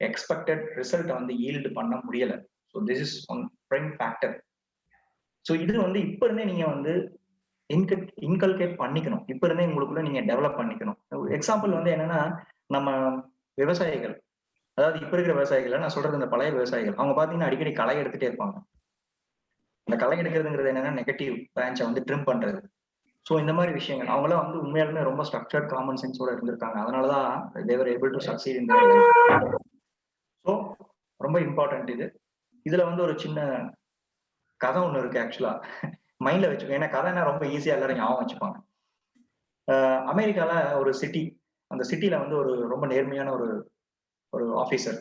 எக்ஸ்பெக்டட் ரிசல்ட்டை வந்து ஈல்டு பண்ண முடியல. So this is one prime factor. So இது வந்து இப்ப இருந்தே நீங்க வந்து இன்கல்கேட் பண்ணிக்கணும். இப்ப இருந்தே உங்களுக்குள்ள நீங்க டெவலப் பண்ணிக்கணும். எக்ஸாம்பிள் வந்து என்னன்னா, நம்ம விவசாயிகள், அதாவது இப்ப இருக்கிற விவசாயிகள் நான் சொல்றது இந்த பழைய விவசாயிகள், அவங்க பாத்தீங்கன்னா அடிக்கடி களை எடுத்துட்டே இருப்பாங்க. இந்த களை எடுக்கிறதுங்கிறது என்னன்னா நெகட்டிவ் பிரான்ச்சை வந்து ட்ரிம் பண்றது. ஸோ இந்த மாதிரி விஷயங்கள் அவங்களாம் வந்து உண்மையாலுமே ரொம்ப ஸ்ட்ரக்சர்ட் காமன் சென்ஸோட இருந்திருக்காங்க. அதனாலதான் they were able to succeed in their life. So ரொம்ப இம்பார்ட்டன்ட் இது. இதுல வந்து ஒரு சின்ன கதை ஒண்ணு இருக்கு. ஆக்சுவலா மைண்ட்ல வச்சுக்கோ, ஏன்னா கதைன்னா ரொம்ப ஈஸியா எல்லாரும் ஞாபகம் வச்சுப்பாங்க. அமெரிக்கால ஒரு சிட்டி, அந்த சிட்டில வந்து ஒரு ரொம்ப நேர்மையான ஒரு ஒரு ஆபீசர்,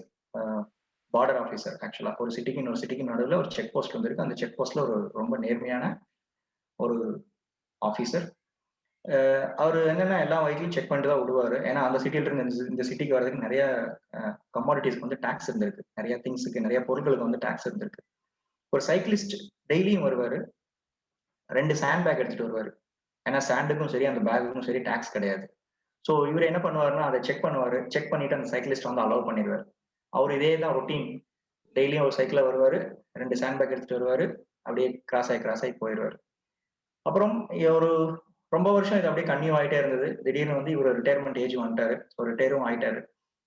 பார்டர் ஆஃபீஸர். ஆக்சுவலா ஒரு சிட்டிக்கு இன்னொரு சிட்டிக்கு நடுவில் ஒரு செக் போஸ்ட் வந்திருக்கு. அந்த செக் போஸ்ட்ல ஒரு ரொம்ப நேர்மையான ஒரு ஆஃபீஸர். அவர் என்னன்னா எல்லா வெஹிக்கிளும் செக் பண்ணிட்டு தான் விடுவாரு. ஏன்னா அந்த சிட்டியில இருந்து இந்த சிட்டிக்கு வர்றதுக்கு நிறைய கமாடிட்டிஸ்க்கு வந்து டாக்ஸ் இருந்திருக்கு, நிறைய திங்ஸுக்கு நிறைய பொருட்களுக்கு வந்து டாக்ஸ் இருந்திருக்கு. ஒரு சைக்கிளிஸ்ட் டெய்லியும் வருவாரு, 2 சாண்ட் பேக் எடுத்துட்டு வருவாரு. ஏன்னா சாண்டுக்கும் சரி அந்த பேக்குக்கும் சரி டாக்ஸ் கிடையாது. ஸோ இவர் என்ன பண்ணுவாருன்னா அதை செக் பண்ணுவாரு, செக் பண்ணிட்டு அந்த சைக்கிளிஸ்ட் வந்து அலோவ் பண்ணிடுவாரு. அவர் இதே தான் ரொட்டீன், டெய்லியும் ஒரு சைக்கிளில் வருவாரு, 2 சாண்ட் பேக் எடுத்துட்டு வருவாரு, அப்படியே கிராஸ் ஆகி போயிடுவாரு. அப்புறம் ஒரு ரொம்ப வருஷம் இது அப்படியே கன்டினியூ ஆகிட்டே இருந்தது. திடீர்னு வந்து இவர் ரிட்டையர்மெண்ட் ஏஜ் வந்துட்டாரு, ஸோ ரிட்டையரும் ஆயிட்டாரு.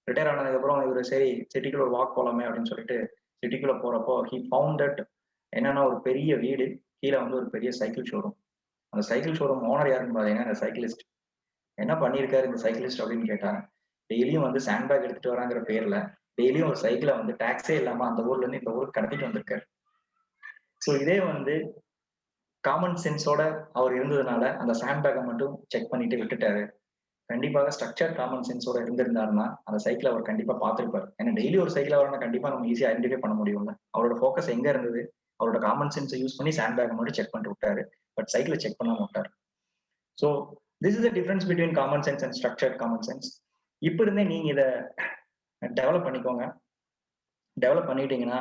ரிட்டையர் ஆனதுக்கப்புறம் இவர் சரி சிட்டிக்குள்ள ஒரு வாக் போகலாமே அப்படின்னு சொல்லிட்டு சிட்டிக்குள்ள போறப்போ ஹி ஃபவுண்ட் தட் என்னன்னா ஒரு பெரிய வீடு, கீழே வந்து ஒரு பெரிய சைக்கிள் ஷோரூம். அந்த சைக்கிள் ஷோரூம் ஓனர் யாருன்னு பார்த்தீங்கன்னா அந்த சைக்கிளிஸ்ட். என்ன பண்ணியிருக்காரு இந்த சைக்கிளிஸ்ட் அப்படின்னு கேட்டாங்க. டெய்லியும் வந்து சாண்ட் பேக் எடுத்துட்டு வராங்கிற பேர்ல டெய்லியும் ஒரு சைக்கிளை வந்து டாக்ஸே இல்லாம அந்த ஊர்ல இருந்து இந்த ஊருக்கு கடத்திட்டு வந்திருக்காரு. ஸோ இதே வந்து காமன் சென்ஸோட அவர் இருந்ததுனால அந்த சாண்ட் பேக்கை மட்டும் செக் பண்ணிட்டு விட்டுட்டாரு. கண்டிப்பாக ஸ்ட்ரக்சர் காமன் சென்ஸோட இருந்திருந்தாருன்னா அந்த சைக்கிள் அவர் கண்டிப்பா பார்த்திருப்பாரு. ஏன்னா டெய்லி ஒரு சைக்கிள் வரணும், கண்டிப்பா நம்ம ஈஸியா ஐடென்டிஃபை பண்ண முடியும்ல. அவரோட ஃபோக்கஸ் எங்க இருந்தது, அவரோட காமன் சென்ஸை யூஸ் பண்ணி சாண்ட் பேக்கை மட்டும் செக் பண்ணிட்டு விட்டாரு, பட் சைக்கிளை செக் பண்ணாம விட்டாரு. So this is the difference between common sense and structured common sense. இப்போ இருந்தே நீங்க இதை டெவலப் பண்ணிக்கோங்க. டெவலப் பண்ணிட்டீங்கன்னா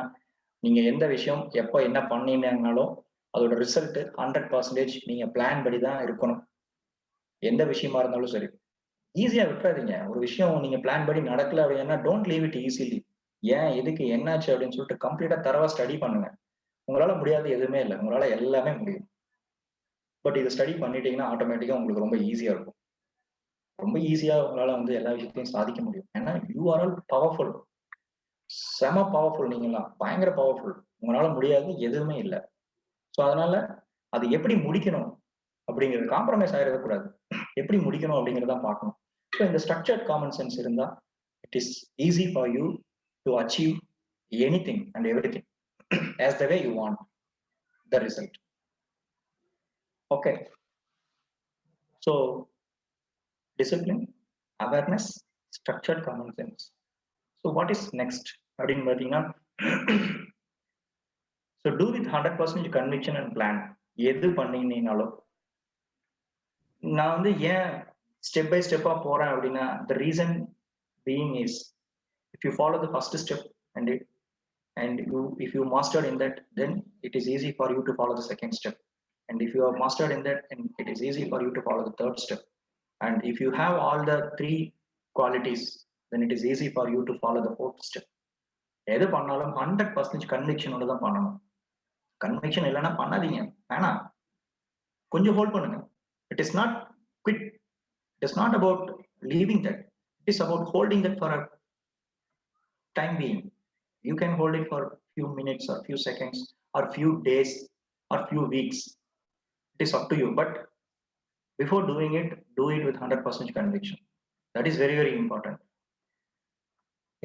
நீங்க எந்த விஷயம் எப்போ என்ன பண்ணீங்கன்னாலும் அதோட ரிசல்ட் 100% நீங்க பிளான் படி தான் இருக்கணும். எந்த விஷயமா இருந்தாலும் சரி, ஈஸியா விட்டுறாதீங்க. ஒரு விஷயம் நீங்க பிளான் படி நடக்கல அப்படின்னா டோன்ட் லீவ் இட் ஈஸிலி. ஏன் எதுக்கு என்னாச்சு அப்படின்னு சொல்லிட்டு கம்ப்ளீட்டா தரவா ஸ்டடி பண்ணுங்க. உங்களால முடியாது எதுவுமே இல்லை, உங்களால எல்லாமே முடியும். பட் இதை ஸ்டடி பண்ணிட்டீங்கன்னா ஆட்டோமேட்டிக்கா உங்களுக்கு ரொம்ப ஈஸியா இருக்கும். ரொம்ப ஈஸியா உங்களால வந்து எல்லா விஷயத்தையும் சாதிக்க முடியும். ஏன்னா யூ ஆர் ஆல் பவர்ஃபுல், செம பவர்ஃபுல். நீங்களாம் பயங்கர பவர்ஃபுல். உங்களால முடியாது எதுவுமே இல்லை. ஸோ அதனால அது எப்படி முடிக்கணும் அப்படிங்கிறது காம்ப்ரமைஸ் ஆகிடவே கூடாது. எப்படி முடிக்கணும் அப்படிங்கிறத பார்க்கணும். ஸோ இந்த ஸ்ட்ரக்சர்ட் காமன் சென்ஸ் இருந்தா it is easy for you to achieve anything and everything as the way you want the result. Okay, so discipline, awareness, structured common sense. So what is next அப்படின்னு பார்த்தீங்கன்னா so do with 100% conviction and plan. எது பண்ணீங்கன்னாலும் நான் வந்து ஏன் step by ஸ்டெப்பா போறேன் அப்படின்னா the reason being is if you follow the first step and if you mastered in that, then it is easy for you to follow the second step, and if you have mastered in that, and it is easy for you to follow the third step. And if you have all the 3 qualities, then it is easy for you to follow the 4th step. எது பண்ணாலும் 100% கன்விக்ஷனோட தான் பண்ணணும். Conviction இல்லைன்னா பண்ணாதீங்க, வேணாம், கொஞ்சம் hold பண்ணுங்க. It is not quit, it is not about leaving that, it is about holding that for a time being. You can hold it for few minutes or few seconds or few days or few weeks. It is up to you. But before doing it, do it with 100% conviction. That is very very important.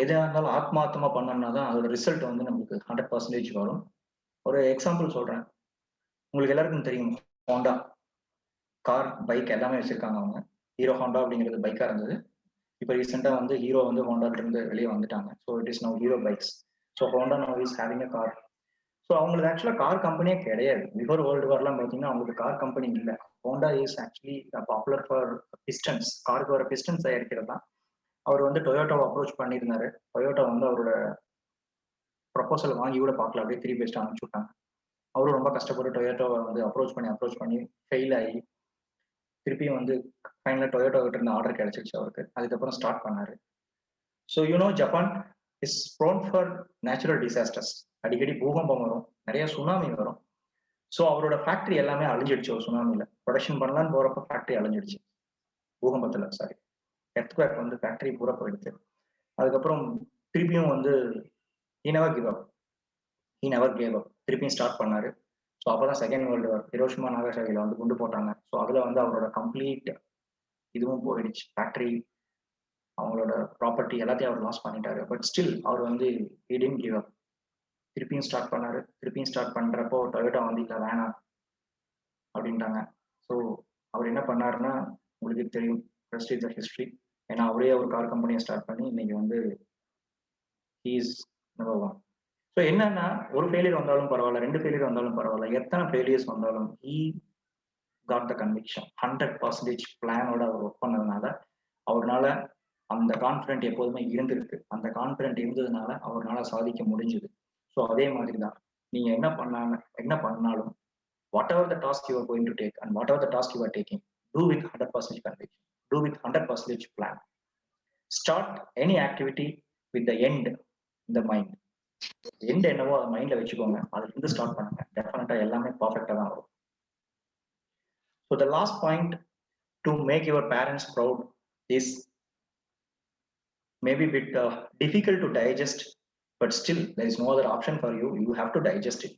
எதா இருந்தாலும் ஆத்மார்த்தமா பண்ணோம்னா தான் அதோட result வந்து நமக்கு 100% வரும். ஒரு example சொல்றேன். உங்களுக்கு எல்லாருக்கும் தெரியும், ஹோண்டா கார் பைக் எல்லாமே வச்சிருக்காங்க அவங்க. ஹீரோ ஹோண்டா அப்படிங்கிறது பைக்கா இருந்தது. இப்போ ரீசெண்டா வந்து ஹீரோ வந்து ஹோண்டால இருந்து வெளியே வந்துட்டாங்க. So it is now hero bikes. So Honda now is having a car. So அவங்களுக்கு ஆக்சுவலாக கார் கம்பெனியே கிடையாது. பிஃபோர் வேர்ல்டு வார்லாம் பார்த்தீங்கன்னா அவங்களுக்கு கார் கம்பெனி இல்லை. Honda is actually popular for pistons, காருக்கு வர பிஸ்டன்ஸ் தயாரிக்கிறது தான். அவர் வந்து டொயோட்டாவை அப்ரோச் பண்ணியிருந்தாரு. டொயோட்டா வந்து அவரோட ப்ரொபோசல் வாங்கி கூட பார்க்கல, அப்படியே 3 பெஸ்ட் அனுப்பிச்சு விட்டாங்க. அவரும் ரொம்ப கஷ்டப்பட்டு டொயோட்டாவை வந்து அப்ரோச் பண்ணி ஃபெயில் ஆகி திருப்பியும் வந்து ஃபைனலாக டொயோட்டோ கிட்ட இருந்து ஆர்டர் கிடைச்சிருச்சு அவருக்கு. அதுக்கப்புறம் ஸ்டார்ட் பண்ணாரு. So you know Japan is prone for natural disasters. அடிக்கடி பூகம்பம் வரும், நிறைய சுனாமி வரும். ஸோ அவரோட ஃபேக்ட்ரி எல்லாமே அழிஞ்சிடுச்சு ஒரு சுனாமியில். ப்ரொடக்ஷன் பண்ணலான்னு போகிறப்ப ஃபேக்ட்ரி அழிஞ்சிடுச்சு பூகம்பத்தில். சாரி, எர்த்குவேக் வந்து ஃபேக்ட்ரி பூரா போயிடுச்சு. அதுக்கப்புறம் திருப்பியும் வந்து he never gave up. திருப்பியும் ஸ்டார்ட் பண்ணாரு. ஸோ அப்போதான் செகண்ட் வேர்ல்டு வார், ஹிரோஷிமா நாகசாகியில் வந்து குண்டு போட்டாங்க. ஸோ அதில் வந்து அவரோட கம்ப்ளீட் இதுவும் போயிடுச்சு, ஃபேக்ட்ரி, அவங்களோட ப்ராப்பர்ட்டி எல்லாத்தையும் அவர் லாஸ் பண்ணிட்டாரு. பட் ஸ்டில் அவர் வந்து he didn't give up. திருப்பியும் ஸ்டார்ட் பண்ணாரு. திருப்பியும் ஸ்டார்ட் பண்றப்போ டொயோட்டா வந்து இல்லை வேணாம் அப்படின்ட்டாங்க. ஸோ அவர் என்ன பண்ணாருன்னா உங்களுக்கு தெரியும், ரெஸ்ட் இஸ் த ஹிஸ்ட்ரி. ஏன்னா அவரே ஒரு கார் கம்பெனியை ஸ்டார்ட் பண்ணி இன்னைக்கு வந்து he is number one. So என்னன்னா ஒரு ஃபெயிலியர் வந்தாலும் பரவாயில்ல, 2 ஃபெயிலியர் வந்தாலும் பரவாயில்ல, எத்தனை ஃபெயிலியர்ஸ் வந்தாலும் he got the conviction. 100% பிளானோட அவர் ஒர்க் பண்ணதுனால அவர்னால அந்த கான்ஃபிடென்ட் எப்போதுமே இருந்திருக்கு. அந்த கான்ஃபிடென்ட் இருந்ததுனால அவர்னால சாதிக்க முடிஞ்சது. ஸோ அதே மாதிரி தான் நீங்க என்ன பண்ணாலும் whatever the task you are going to take and whatever the task you are taking, do with 100% conviction, do with 100% plan. Start any activity with the end in the mind. End என்னவோ அதை மைண்ட்ல வச்சுக்கோங்க, அதுல இருந்து start பண்ணுங்க. டெஃபினட்டா எல்லாமே பர்ஃபெக்டா தான் வரும். So the last point to make your parents proud is maybe bit difficult to digest, but still there is no other option for you. You have to digest it.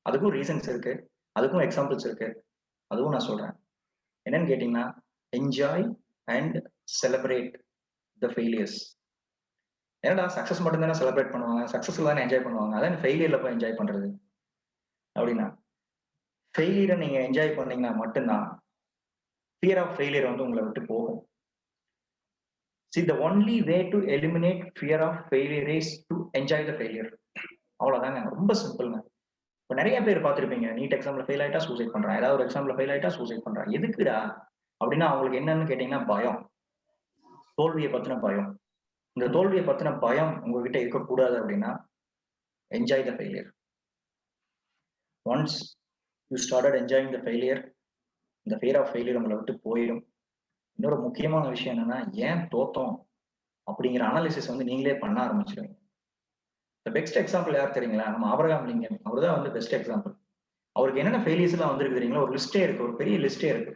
அதுக்கும் ரீசன்ஸ் இருக்கு, அதுக்கும் examples இருக்கு, அதுவும் நான் சொல்றேன். என்னன்னு கேட்டீங்கன்னா, enjoy and celebrate the failures. ஏன்னா சக்சஸ் மட்டும் தானே செலிப்ரேட் பண்ணுவாங்க, சக்சஸ்ஃபுல் தானே என்ஜாய் பண்ணுவாங்க. அதான் ஃபெயிலியர்ல போய் என்ஜாய் பண்றது அப்படின்னா, ஃபெயிலியரை நீங்க என்ஜாய் பண்ணீங்கன்னா மட்டும்தான் ஃபியர் ஆஃப் ஃபெயிலியர் வந்து உங்களை விட்டு போகும். See, the only way to eliminate fear of failure is to enjoy the failure. அவ்வளவுதாங்க, ரொம்ப சிம்பிள்ங்க. இப்போ நிறைய பேர் பார்த்துருப்பீங்க, நீட் எக்ஸாம்ல ஃபெயில் ஆயிட்டா சூசைட் பண்றான், ஏதாவது ஒரு எக்ஸாம்ல ஃபெயில் ஆயிட்டா சூசைட் பண்றான். எதுக்குடா அப்படின்னா அவங்களுக்கு என்னன்னு கேட்டீங்கன்னா பயம், தோல்வியை பத்தின பயம். இந்த தோல்வியை பத்தின பயம் உங்ககிட்ட இருக்கக்கூடாது அப்படின்னா enjoy the failure. Once you started enjoying the failure, இந்த ஃபியர் ஆஃப் ஃபெயிலியர் உங்களை விட்டு போயிடும். இன்னொரு முக்கியமான விஷயம் என்னன்னா, ஏன் தோத்தோம் அப்படிங்கிற அனாலிசிஸ் வந்து நீங்களே பண்ண ஆரம்பிச்சிருவீங்க. பெஸ்ட் எக்ஸாம்பிள் யார் தெரியுங்களா? நம்ம ஆபிரகாம் லிங்கன். அவர் தான் வந்து பெஸ்ட் எக்ஸாம்பிள். அவருக்கு என்னென்ன ஃபெயிலியர்ஸ் எல்லாம் வந்திருக்கு தெரியுங்களா? ஒரு லிஸ்டே இருக்கு, ஒரு பெரிய லிஸ்டே இருக்கு.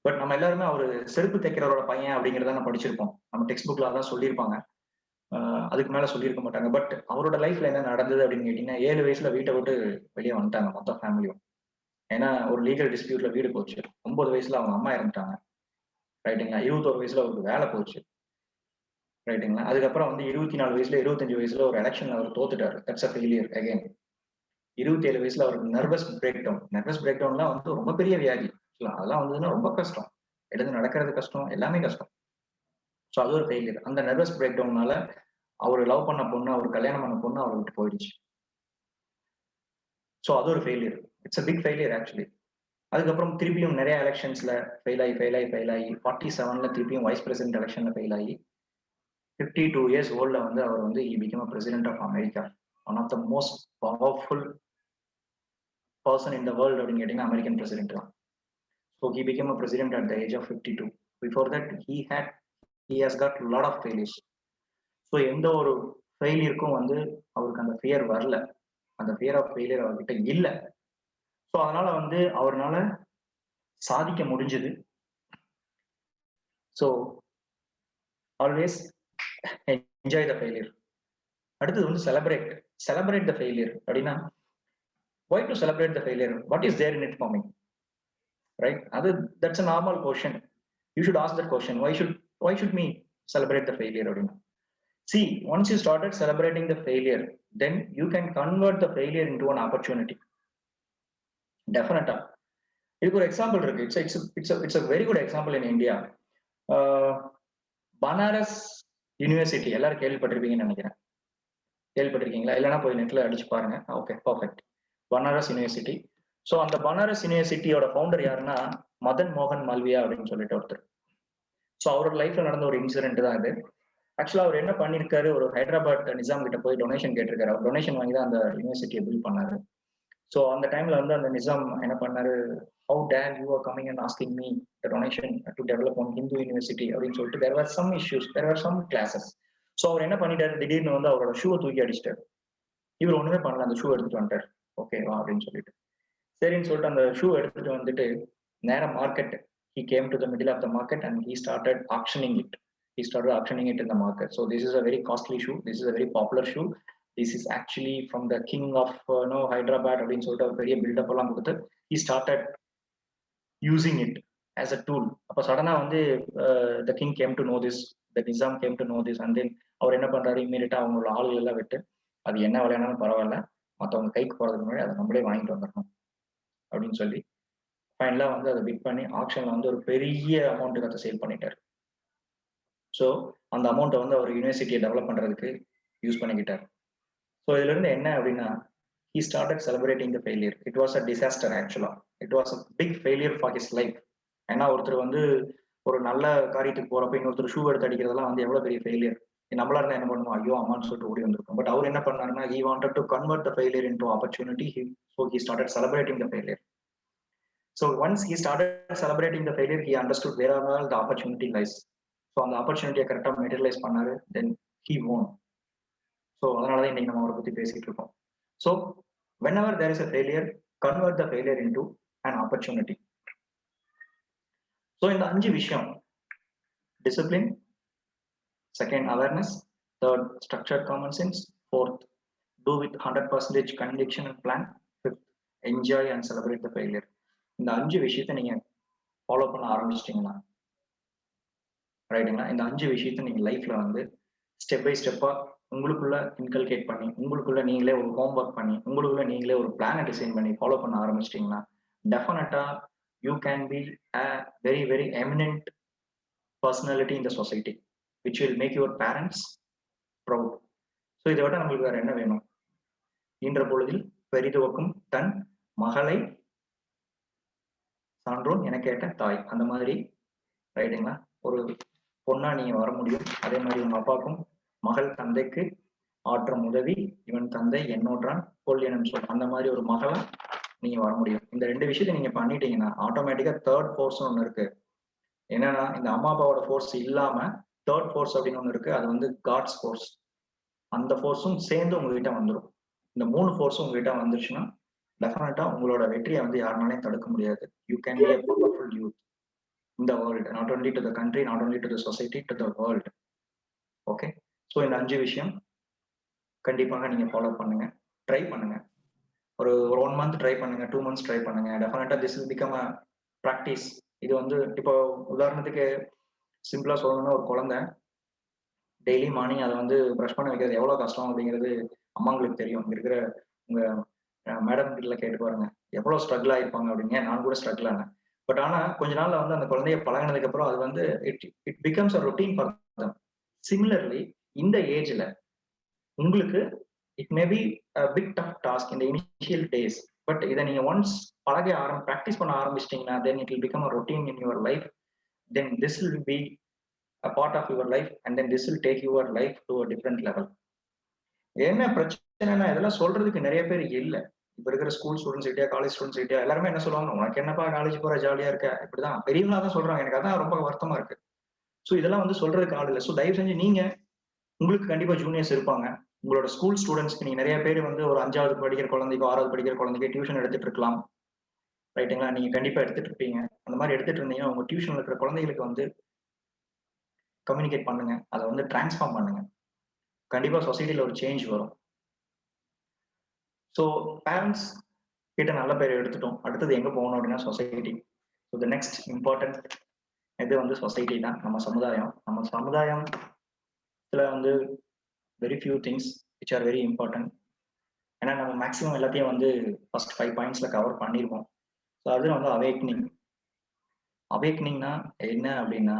பட் நம்ம எல்லாருமே அவர் செருப்பு தைக்கிறவரோட பையன் அப்படிங்கிறத நம்ம படிச்சிருப்போம், நம்ம டெக்ஸ்ட் புக்ல அதான் சொல்லியிருப்பாங்க, அதுக்கு மேல சொல்லியிருக்க மாட்டாங்க. பட் அவரோட லைஃப்ல என்ன நடந்தது அப்படின்னு கேட்டீங்கன்னா, 7 வயசுல வீட்டை விட்டு வெளியே வந்துட்டாங்க மொத்த ஃபேமிலியும். ஏன்னா ஒரு லீகல் டிஸ்பியூட்ல வீடு போச்சு. 9 வயசுல அவங்க அம்மா இறந்துட்டாங்க, ரைட்டுங்களா? 21 வயசுல அவருக்கு வேலை போச்சு, ரைட்டுங்களா? அதுக்கப்புறம் வந்து 24 வயசுல 25 வயசுல ஒரு எலெக்ஷன்ல அவர் தோத்துட்டாரு. That's a failure again. 27 வயசுல அவருக்கு nervous breakdown. Nervous break டவுன்லாம் வந்து ரொம்ப பெரிய வியாதி. அதெல்லாம் வந்ததுன்னா ரொம்ப கஷ்டம், எழுந்து நடக்கிறது கஷ்டம், எல்லாமே கஷ்டம். ஸோ அது ஒரு ஃபெயிலியர். அந்த நர்வஸ் பிரேக் டவுன்னால அவர் லவ் பண்ண பொண்ணு, அவர் கல்யாணம் பண்ண பொண்ணு அவரை விட்டு போயிடுச்சு. ஸோ அது ஒரு failure. It's a big failure actually. அதுக்கப்புறம் திருப்பியும் நிறைய எலெக்ஷன்ஸ்ல ஃபெயில் ஆகி 47ல திருப்பியும் வைஸ் பிரசிடென்ட் எலெக்ஷன்ல ஃபெயில் ஆகி 52 இயர்ஸ் ஓல்ட்ல வந்து அவர் வந்து he became a president of America, one of the most powerful person in the world அப்படின்னு கேட்டீங்கன்னா அமெரிக்கன் பிரசிடென்ட் தான். So he became a president at the age of 52. Before that he has got a lot of failures. So எந்த ஒரு ஃபெயிலியருக்கும் வந்து அவருக்கு அந்த fear வரல, அந்த ஃபியர் ஆஃப் ஃபெயிலியர் அவர்கிட்ட இல்லை. ஸோ அதனால வந்து அவரால் சாதிக்க முடிஞ்சது. So always enjoy the failure. அடுத்தது வந்து செலிப்ரேட் த ஃபெயிலியர். அப்படின்னா why to celebrate the failure? What is there in it for me? Right? That's a normal question. You should ask that question. Why should me celebrate the failure? See, once you started celebrating the failure, then you can convert the failure into an opportunity. Definitely. இதுக்கு ஒரு example இருக்கு. It's a very good example in India. Banaras university எல்லாரும் கேள்விப்பட்டிருப்பீங்கன்னு நினைக்கிறேன். கேள்விப்பட்டிருக்கீங்களா? இல்லைன்னா போய் நெட்ல அடிச்சு பாருங்க. Okay, perfect. Banaras university. So அந்த பனாரஸ் யூனிவர்சிட்டியோட ஃபவுண்டர் யாருன்னா மதன் மோகன் மால்வியா அப்படின்னு சொல்லிட்டு ஒருத்தர். ஸோ அவரோட லைஃப்ல நடந்த ஒரு இன்சிடென்ட் தான் இது. ஆக்சுவலா அவர் என்ன பண்ணிருக்காரு, ஒரு ஹைதராபாத் நிசாம் கிட்ட போய் டொனேஷன் கேட்டிருக்காரு. அவர் டொனேஷன் வாங்கி தான் அந்த யூனிவர்சிட்டியை பில்ட் பண்ணாரு. ஸோ அந்த டைம்ல வந்து அந்த நிசாம் என்ன பண்ணாரு, how dare you are coming and asking me the donation to develop one Hindu university அப்படின்னு சொல்லிட்டு there are some issues, there are some classes. So அவர் என்ன பண்ணிட்டாரு, திடீர்னு வந்து அவரோட ஷூவை தூக்கி அடிச்சிட்டாரு. இவர் ஒண்ணுமே பண்ணல, அந்த ஷூ எடுத்துட்டு வந்துட்டார். ஓகேவா அப்படின்னு சொல்லிட்டு சரின்னு சொல்லிட்டு அந்த ஷூ எடுத்துட்டு வந்துட்டு நேரம் market, he came to the middle of the market and he started auctioning it. In the market. So this is a very costly shoe. This is a very popular shoe. This is actually from the king of Hyderabad அப்படின்னு சொல்லிட்டு ஒரு பெரிய build up எல்லாம் கொடுத்து he started using it as a tool. அப்ப சடனா வந்து the king came to know this, the Nizam came to know this, and then அவர் என்ன பண்றாரு, இம்மீடியட்டா அவங்களோட ஆளுகள் எல்லாம் விட்டு அது என்ன விலையானாலும் பரவாயில்ல, மற்றவங்க கைக்கு போறதுக்கு முன்னாடி அதை நம்மளே வாங்கிட்டு வந்துடணும் அப்படின்னு சொல்லி ஃபைனலா வந்து அதை பிட் பண்ணி ஆக்ஷன்ல வந்து ஒரு பெரிய அமௌண்ட்டுக்கு அதை சேல் பண்ணிட்டாரு. ஸோ அந்த அமௌண்ட்டை வந்து அவர் யூனிவர்சிட்டியை டெவலப் பண்றதுக்கு யூஸ் பண்ணிக்கிட்டார். ஸோ இதுல இருந்து என்ன அப்படின்னா, he started celebrating the failure. It was a disaster actually. It was a big failure for his life. ஏன்னா ஒருத்தர் வந்து ஒரு நல்ல காரியத்துக்கு போறப்ப இன்னொருத்தர் ஷூ எடுத்து அடிக்கிறதெல்லாம் வந்து எவ்வளவு பெரிய ஃபெயிலியர். நம்மளா இருந்தா என்ன பண்ணுவோம், ஐயோ அம்மான்னு சொல்லிட்டு ஓடி வந்திருக்கும். பட் அவர் என்ன பண்ணாருன்னா, he wanted to convert the failure into opportunity. So he started celebrating the failure. So once he started celebrating the failure, he understood where all the opportunity lies. So அந்த ஆப்பர்ச்சுனிட்டியை கரெக்டா மெட்டீரியலைஸ் பண்ணாரு, then he won. So அதனாலதான் இன்னைக்கு நம்ம அவரை பத்தி பேசிட்டு இருக்கோம். So whenever there is a failure, convert the failure into an opportunity. So இந்த 5 விஷயம், discipline, second awareness, third structured common sense, fourth do with 100% conviction and plan, fifth enjoy and celebrate the failure. இந்த 5 விஷயத்தை நீங்க follow பண்ண ஆரம்பிச்சிட்டீங்கன்னா ரைட்டுங்களா, இந்த 5 விஷயத்தை நீங்க லைஃப்ல வந்து ஸ்டெப் பை ஸ்டெப்பா உங்களுக்குள்ள இன்கல்கேட் பண்ணி, உங்களுக்குள்ள நீங்களே ஒரு ஹோம்ஒர்க் பண்ணி, உங்களுக்குள்ள நீங்களே ஒரு பிளானை டிசைன் பண்ணி ஃபாலோ பண்ண ஆரம்பிச்சிட்டீங்கன்னா டெஃபினட்டா you can be a very very eminent personality in the society which will make your parents proud. So இதை விட நம்மளுக்கு வேற என்ன வேணும்? இன்ற பொழுதில் பெரிதுவக்கும் தன் மகளை சான்றோன் என கேட்ட தாய், அந்த மாதிரி ரைட்டுங்களா, ஒரு பொண்ணா நீங்க வர முடியும். அதே மாதிரி உங்க அப்பாவுக்கும் மகள் தந்தைக்கு ஆற்றும் உதவி இவன் தந்தை என்னோன்றான் கொள் எனும் சொல், அந்த மாதிரி ஒரு மகளா நீங்க வர முடியும். இந்த 2 விஷயத்தை நீங்க பண்ணிட்டீங்கன்னா ஆட்டோமேட்டிக்கா தேர்ட் ஃபோர்ஸ் ஒண்ணு இருக்கு. என்னன்னா, இந்த அம்மா அப்பாவோட ஃபோர்ஸ் இல்லாம தேர்ட் ஃபோர்ஸ் அப்படின்னு ஒண்ணு இருக்கு. அது வந்து காட்ஸ் ஃபோர்ஸ். அந்த ஃபோர்ஸும் சேர்ந்து உங்ககிட்ட வந்துடும். இந்த 3 ஃபோர்ஸும் உங்ககிட்ட வந்துருச்சுன்னா டெஃபினட்டா உங்களோட வெற்றியை வந்து யாருனாலையும் தடுக்க முடியாது. You can B a powerful youth in the world, not only to the country, not only to the society, to the world. Okay, so இந்த 5 விஷயம் கண்டிப்பாக நீங்க ஃபாலோ பண்ணுங்க, ட்ரை பண்ணுங்க. ஒரு 1 மந்த் ட்ரை பண்ணுங்க, 2 மந்த்ஸ் ட்ரை பண்ணுங்க. டெஃபினட்டா this will become a practice. இது வந்து இப்போ உதாரணத்துக்கு சிம்பிளா சொல்லணும்னா, ஒரு குழந்தை டெய்லி மார்னிங் அதை வந்து ப்ரஷ் பண்ண வைக்கிறது எவ்வளவு கஷ்டம் அப்படிங்கிறது அம்மாங்களுக்கு தெரியும். இங்க இருக்கிற உங்க மேடம் கிட்ட கேட்டு பாருங்க எவ்வளவு ஸ்ட்ரகிள் ஆயிருப்பாங்க அப்படின்னு. நான் கூட ஸ்ட்ரகிள் ஆனேன். பட் ஆனா கொஞ்ச நாள்ல வந்து அந்த குழந்தைய பழகினதுக்கு அப்புறம் அது வந்து it becomes a routine for them. Similarly இந்த ஏஜ்ல உங்களுக்கு it may be big tough task இந்த இனிஷியல் டேஸ். பட் இதை நீங்க ஒன்ஸ் ப்ராக்டிஸ் பண்ண ஆரம்பிச்சிட்டீங்கன்னா then it will become a routine in your life. Then this will be a part of your life and then this will take your life to a different level. என்ன பிரச்சனைனா, இதெல்லாம் சொல்றதுக்கு நிறைய பேர் இல்ல. இப்ப இருக்கிற ஸ்கூல் ஸ்டூடெண்ட்ஸ் கிட்டயா, காலேஜ் ஸ்டூடெண்ட்ஸ் கிட்டயா எல்லாருமே என்ன சொல்லுவாங்க, உனக்கு என்னப்பா காலேஜ் போற ஜாலியா இருக்க, இப்படிதான் பெரியவங்களா தான் சொல்றாங்க. எனக்கு அதான் ரொம்ப வருத்தமா இருக்கு. ஸோ இதெல்லாம் வந்து சொல்றதுக்கு ஆள் இல்லை. ஸோ தயவு செஞ்சு நீங்க, உங்களுக்கு கண்டிப்பா ஜூனியர்ஸ் இருப்பாங்க. உங்களோட ஸ்கூல் ஸ்டூடெண்ட்ஸ்க்கு நீங்க நிறைய பேர் வந்து ஒரு 5வது படிக்கிற குழந்தைக்கோ 6வது படிக்கிற குழந்தைக்கோ டியூஷன் எடுத்துட்டு இருக்கலாம். ரைட்டுங்களா, நீங்க கண்டிப்பா எடுத்துட்டு இருப்பீங்க. அந்த மாதிரி எடுத்துட்டு இருந்தீங்கன்னா உங்க டியூஷன்ல இருக்கிற குழந்தைகளுக்கு வந்து கம்யூனிகேட் பண்ணுங்க, அதை வந்து டிரான்ஸ்ஃபார்ம் பண்ணுங்க. கண்டிப்பா சொசைட்டில ஒரு சேஞ்ச் வரும். ஸோ பேரண்ட்ஸ் கிட்ட நல்ல பேர் எடுத்துட்டோம். அடுத்தது எங்க போகணும் அப்படின்னா society. So the next important இது வந்து சொசைட்டி தான், நம்ம சமுதாயம். நம்ம சமுதாயத்துல வந்து very few things which are very important. ஏன்னா நம்ம மேக்ஸிமம் எல்லாத்தையும் வந்து ஃபர்ஸ்ட் 5 பாயிண்ட்ஸ்ல கவர் பண்ணிருவோம். ஸோ அது வந்து அவேக்னிங்னா என்ன அப்படின்னா,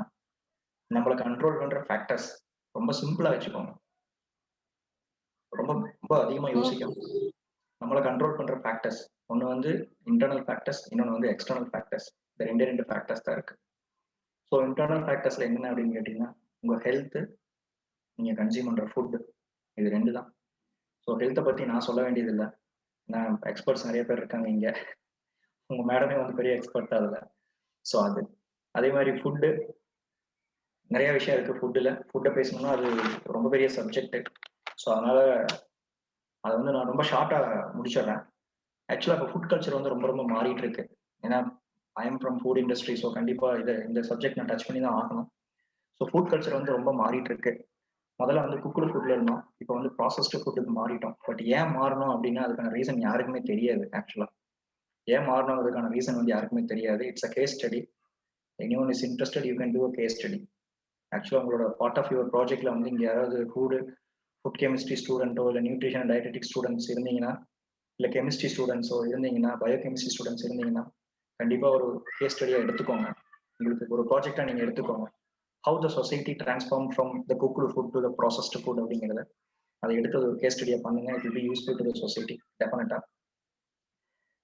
நம்மளை கண்ட்ரோல் பண்ற ஃபேக்டர்ஸ் ரொம்ப சிம்பிளா வச்சுக்கோங்க. ரொம்ப ரொம்ப அதிகமா யோசிக்கும். நம்மளை கண்ட்ரோல் பண்ற ஃபேக்டர்ஸ் ஒன்று வந்து இன்டர்னல் ஃபேக்டர்ஸ், இன்னொன்று வந்து எக்ஸ்டர்னல் ஃபேக்டர்ஸ். இந்த 2 ஃபேக்டர்ஸ் தான் இருக்கு. ஸோ இன்டர்னல் ஃபேக்டர்ஸ்ல என்ன அப்படின்னு கேட்டீங்கன்னா, உங்க ஹெல்த், நீங்க கன்சியூம் பண்ற ஃபுட், இது 2 தான். ஸோ ஹெல்த்தை பத்தி நான் சொல்ல வேண்டியது இல்லை. நான் எக்ஸ்பர்ட்ஸ் நிறைய பேர் இருக்காங்க இங்க. உங்க மேடமே வந்து பெரிய எக்ஸ்பர்ட் தான் அதுல. ஸோ அது அதே மாதிரி ஃபுட்டு, நிறைய விஷயம் இருக்கு ஃபுட்டுல. ஃபுட்டை பேசணும்னா அது ரொம்ப பெரிய சப்ஜெக்ட். ஸோ அதனால அதை வந்து நான் ரொம்ப ஷார்ட்டா முடிச்சிடுறேன். ஆக்சுவலா இப்போ ஃபுட் கல்ச்சர் வந்து ரொம்ப ரொம்ப மாறிட்டு இருக்கு. ஏன்னா I am from food industry. So கண்டிப்பா இந்த சப்ஜெக்ட் நான் டச் பண்ணி தான் ஆகணும். ஸோ ஃபுட் கல்ச்சர் வந்து ரொம்ப மாறிட்டு இருக்கு. முதல்ல வந்து குக்குடு ஃபுட்ல இருந்தோம், இப்போ வந்து ப்ராசஸ்டு ஃபுட்டுக்கு மாறிட்டோம். பட் ஏன் மாறணும் அப்படின்னா அதுக்கான ரீசன் யாருக்குமே தெரியாது. ஆக்சுவலா ஏன் மாறணுங்கிறதுக்கான ரீசன் வந்து யாருக்குமே தெரியாது. It's a case study. Anyone is interested you can do a case study. ஆக்சுவலா உங்களோட பார்ட் ஆஃப் யுவர் ப்ராஜெக்ட்ல வந்து இங்க யாராவது ஃபுட் கெமிஸ்ட்ரி ஸ்டூடெண்ட்டோ இல்லை நியூட்ரிஷன் டயட்டெட்டிக் ஸ்டூடெண்ட்ஸ் இருந்தீங்கன்னா, இல்லை கெமிஸ்ட்ரி ஸ்டூடெண்ட்ஸோ இருந்தீங்கன்னா, பயோகெமிஸ்ட்ரி ஸ்டூடெண்ட்ஸ் இருந்தீங்கன்னா கண்டிப்பா ஒரு கேஸ் ஸ்டடியா எடுத்துக்கோங்க. உங்களுக்கு ஒரு ப்ராஜெக்டா நீங்க எடுத்துக்கோங்க. How the society transform from the cooked food to the processed food அப்படிங்கிறத அதை எடுத்து ஒரு கேஸ் ஸ்டடியா பண்ணுங்க. It will be useful to the society டெஃபினட்டா.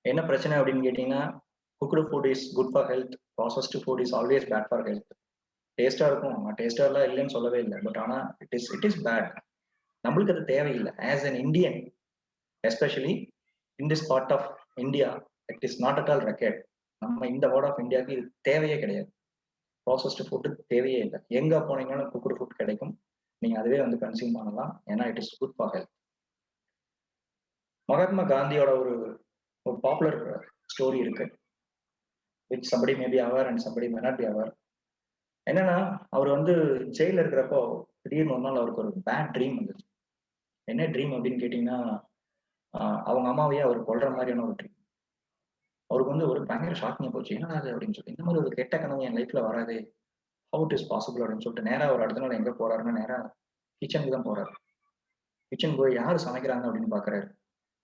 என்ன பிரச்சனை அப்படின்னு கேட்டீங்கன்னா, cooked food is good for health, processed food is always bad for health. டேஸ்டா இருக்கும், டேஸ்டா எல்லாம் இல்லைன்னு சொல்லவே இல்லை, பட் ஆனா இட் இஸ் பேட். நம்மளுக்கு அது தேவையில்லை. As an Indian especially in this part of India it is not at all record. நம்ம இந்த பார்ட் ஆஃப் இந்தியாவுக்கு இது தேவையே கிடையாது. ப்ராசஸ்டு ஃபுட்டு தேவையே இல்லை. எங்க போனீங்கன்னாலும் குக்டு ஃபுட் கிடைக்கும், நீங்க அதுவே வந்து கன்சியூம் பண்ணலாம். ஏன்னா it is good for health. Mahatma காந்தியோட ஒரு பாப்புலர் ஸ்டோரி இருக்கு, which somebody may be aware and somebody may not be aware. என்னன்னா, அவர் வந்து ஜெயில இருக்கிறப்போ திடீர்னு ஒரு நாள் அவருக்கு ஒரு பேட் ட்ரீம் வந்துச்சு. என்ன ட்ரீம் அப்படின்னு கேட்டீங்கன்னா, அவங்க அம்மாவையே அவர் கொல்ற மாதிரியான ஒரு ட்ரீம். அவருக்கு வந்து ஒரு பயங்கர ஷாக்கிங்க போச்சு. என்ன அது அப்படின்னு சொல்லி, இந்த மாதிரி ஒரு கெட்ட கனவு என் லைஃப்ல வராது, ஹவு இட் இஸ் பாசிபிள் அப்படின்னு சொல்லிட்டு நேரா ஒரு அடுத்த நாள் எங்க போறாருன்னா, நேரா கிச்சனுக்கு தான் போறாரு. கிச்சன் போய் யாரு சமைக்கிறாங்க அப்படின்னு பாக்குறாரு.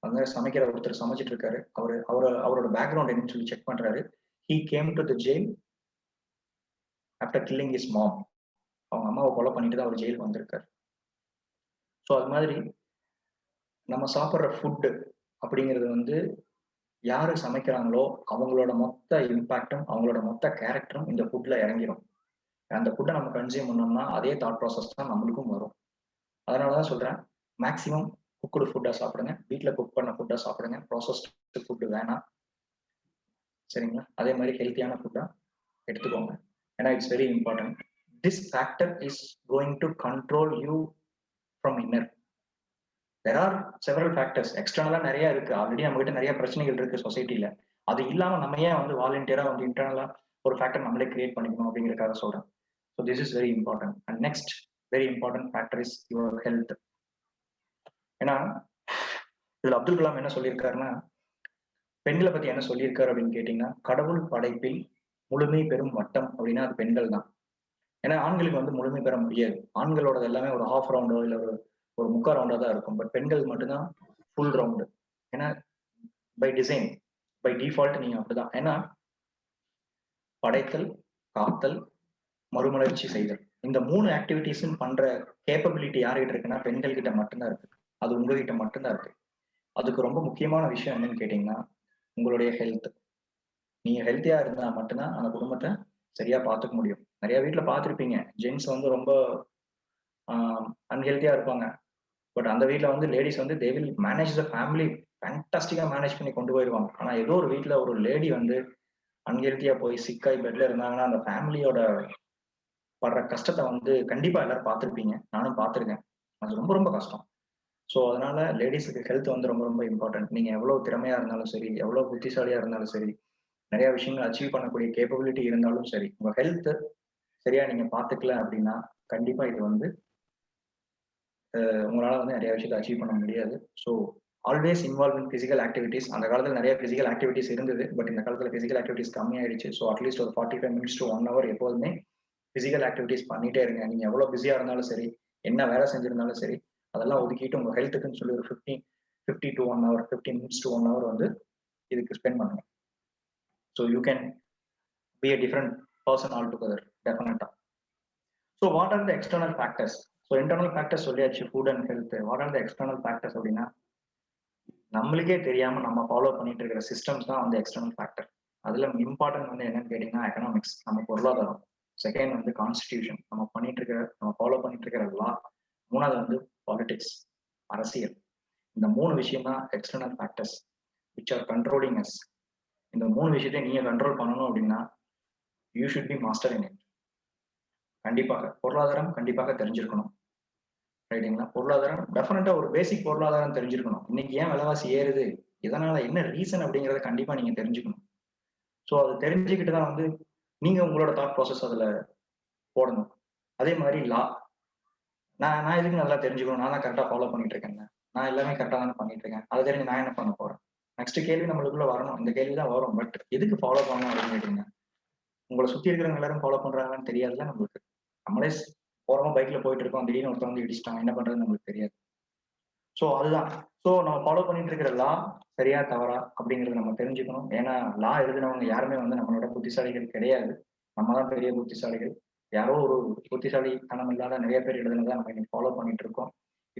அங்க சமைக்கிற ஒருத்தர் சமைச்சிட்டு இருக்காரு. அவரோட பேக்ரவுண்ட் என்னன்னு சொல்லி செக் பண்றாரு. He came to the jail after killing his mom. அவங்க அம்மாவை கொலை பண்ணிட்டு தான் அவர் ஜெயிலுக்கு வந்திருக்காரு. ஸோ அது மாதிரி நம்ம சாப்பிட்ற ஃபுட்டு அப்படிங்கிறது வந்து யாரு சமைக்கிறாங்களோ அவங்களோட மொத்த இம்பாக்டும் அவங்களோட மொத்த கேரக்டரும் இந்த ஃபுட்ல இறங்கிடும். அந்த ஃபுட்டை நம்ம கன்சியூம் பண்ணோம்னா அதே தாட் ப்ராசஸ் தான் நம்மளுக்கும் வரும். அதனாலதான் சொல்றேன், மேக்சிமம் குக்குடு ஃபுட்டா சாப்பிடுங்க, வீட்டில் குக் பண்ண ஃபுட்டா சாப்பிடுங்க, ப்ராசஸ்டு ஃபுட்டு வேணாம், சரிங்களா? அதே மாதிரி ஹெல்த்தியான ஃபுட்டா எடுத்துக்கோங்க. ஏன்னா it's very important. This factor is going to control you from inner. There are several factors. எக்ஸ்டர்னலா நிறைய இருக்கு, ஆல்ரெடி நம்ம கிட்ட நிறைய பிரச்சனைகள் இருக்கு சொசைட்டில. அது இல்லாம நம்ம ஏன் வந்து வாலண்டியரா வந்து இன்டர்னலா ஒரு ஃபேக்டர் நம்மளே கிரியேட் பண்ணிக்கணும் அப்படிங்கிறதுக்காக சொல்றேன். So this is very important. And next very important factor is your health. ஏன்னா இதுல அப்துல் கலாம் என்ன சொல்லியிருக்காருன்னா, பெண்களை பத்தி என்ன சொல்லியிருக்காரு அப்படின்னு கேட்டீங்கன்னா, கடவுள் படைப்பில் முழுமை பெறும் வட்டம் அப்படின்னா அது பெண்கள் தான். ஏன்னா ஆண்களுக்கு வந்து முழுமை பெற முடியாது. ஆண்களோட எல்லாமே ஒரு ஹாஃப் ரவுண்டோ இல்லை ஒரு முக்கால் ரவுண்டா தான் இருக்கும். பட் பெண்கள் மட்டும்தான் ஃபுல் ரவுண்டு. ஏன்னா பை டிசைன், பை டிஃபால்ட் நீங்க அப்படிதான். ஏன்னா படைத்தல், காத்தல், மறுமலர்ச்சி செய்தல், இந்த 3 ஆக்டிவிட்டிஸும் பண்ற கேப்பபிலிட்டி யார்கிட்ட இருக்குன்னா பெண்கள் கிட்ட மட்டும்தான் இருக்கு. அது உங்ககிட்ட மட்டும்தான் இருக்கு. அதுக்கு ரொம்ப முக்கியமான விஷயம் என்னன்னு கேட்டீங்கன்னா உங்களுடைய ஹெல்த். நீங்க ஹெல்த்தியா இருந்தா மட்டும்தான் அந்த குடும்பத்தை சரியா பார்த்துக்க முடியும். நிறைய வீட்டுல பார்த்துருப்பீங்க, ஜென்ஸ் வந்து ரொம்ப அன்ஹெல்த்தியா இருப்பாங்க. பட் அந்த வீட்டில் வந்து லேடிஸ் வந்து they will manage the family ஃபேன்டாஸ்டிக்கா மேனேஜ் பண்ணி கொண்டு போயிடுவாங்க. ஆனா ஏதோ ஒரு வீட்டுல ஒரு லேடி வந்து அன்ஹெல்த்தியா போய் சிக்காய் பெட்ல இருந்தாங்கன்னா அந்த ஃபேமிலியோட படுற கஷ்டத்தை வந்து கண்டிப்பா எல்லாரும் பார்த்துருப்பீங்க, நானும் பார்த்துருக்கேன். அது ரொம்ப ரொம்ப கஷ்டம். ஸோ அதனால லேடிஸுக்கு ஹெல்த் வந்து ரொம்ப ரொம்ப இம்பார்ட்டன்ட். நீங்க எவ்வளவு திறமையா இருந்தாலும் சரி, எவ்வளவு புத்திசாலியா இருந்தாலும் சரி, நிறைய விஷயங்கள் அச்சீவ் பண்ணக்கூடிய கேப்பபிலிட்டி இருந்தாலும் சரி, உங்க ஹெல்த் சரியா நீங்க பாத்துக்கல அப்படின்னா கண்டிப்பா இது வந்து உங்களால வந்து நிறைய விஷயத்தை அச்சீவ் பண்ண முடியாது. So always involve in physical activities. அந்த காலத்தில் நிறைய பிசிக்கல் ஆக்டிவிட்டிஸ் இருந்தது, பட் இந்த காலத்தில் பிசிக்கல் ஆக்டிவிட்டிஸ் கம்மியாயிடுச்சு. ஸோ அட்லீஸ்ட் ஒரு 45 minutes to 1 hour எப்போதுமே பிசிக்கல் ஆக்டிவிட்டிஸ் பண்ணிட்டே இருங்க. நீங்க எவ்வளவு பிஸியா இருந்தாலும் சரி, என்ன வேலை செஞ்சிருந்தாலும் சரி, அதெல்லாம் ஒதுக்கிட்டு உங்க ஹெல்த்துக்குன்னு சொல்லி ஒரு 50 to 1 hour, 15 minutes to 1 hour வந்து இதுக்கு ஸ்பெண்ட் பண்ணுங்க. So you can B a different person altogether, definitely. So what are the external factors? So internal factors சொல்லியாச்சு, food and health. What are the external factors அப்படின்னா நம்மளுக்கே தெரியாம நம்ம follow பண்ணிட்டு இருக்கிற சிஸ்டம்ஸ் தான் வந்து எக்ஸ்டர்னல் ஃபேக்டர். அதுல இம்பார்ட்டன்ட் வந்து என்னன்னு கேட்டீங்கன்னா எக்கனாமிக்ஸ், நம்ம பொருளாதாரம். செகண்ட் வந்து கான்ஸ்டிடியூஷன், நம்ம ஃபாலோ பண்ணிட்டு இருக்கிற லா. மூணாவது வந்து பாலிடிக்ஸ், அரசியல். இந்த 3 விஷயம் தான் external factors which are controlling us. இந்த 3 விஷயத்தை நீங்க கண்ட்ரோல் பண்ணணும் அப்படின்னா you should be master in it. கண்டிப்பாக பொருளாதாரம் கண்டிப்பாக தெரிஞ்சிருக்கணும், ரைட்டுங்களா? பொருளாதாரம் டெஃபினட்டா ஒரு பேசிக் பொருளாதாரம் தெரிஞ்சிருக்கணும். இன்னைக்கு ஏன் விலைவாசி ஏறுது, இதனால என்ன ரீசன் அப்படிங்கிறத கண்டிப்பா நீங்க தெரிஞ்சுக்கணும். ஸோ அது தெரிஞ்சுக்கிட்டு தான் வந்து நீங்க உங்களோட தாட் ப்ராசஸ் அதுல போடணும். அதே மாதிரி லா, நான் எதுக்கு நல்லா தெரிஞ்சுக்கணும், நான் தான் கரெக்டா ஃபாலோ பண்ணிட்டு இருக்கேன், நான் எல்லாமே கரெக்டா தானே பண்ணிட்டு இருக்கேன், அதை தெரிஞ்சு நான் என்ன பண்ண போறேன்? நெக்ஸ்ட் கேள்வி நம்மளுக்குள்ள வரணும், இந்த கேள்வி தான் வரும். பட் எதுக்கு ஃபாலோ பண்ணணும் அப்படின்னு கேட்டீங்க, உங்களை சுத்தி இருக்கிறவங்க எல்லாரும் ஃபாலோ பண்றாங்கன்னு தெரியாதுல நம்மளுக்கு. நம்மளே ஓரமா பைக்ல போயிட்டு இருக்கோம், திடீர்னு ஒருத்தர் வந்து இடிச்சிட்டாங்க, என்ன பண்றதுன்னு நம்மளுக்கு தெரியாது. ஸோ அதுதான். ஸோ நம்ம ஃபாலோ பண்ணிட்டு இருக்கிற லா சரியா தவறா அப்படிங்கறத நம்ம தெரிஞ்சுக்கணும். ஏன்னா லா எழுதினவங்க யாருமே வந்து நம்மளோட புத்திசாலிகள் கிடையாது, நம்ம தான் பெரிய புத்திசாலிகள். யாரோ ஒரு புத்திசாலித்தனம் இல்லாத நிறைய பேர் எழுதுனதான் நம்ம இன்னைக்கு ஃபாலோ பண்ணிட்டு இருக்கோம்.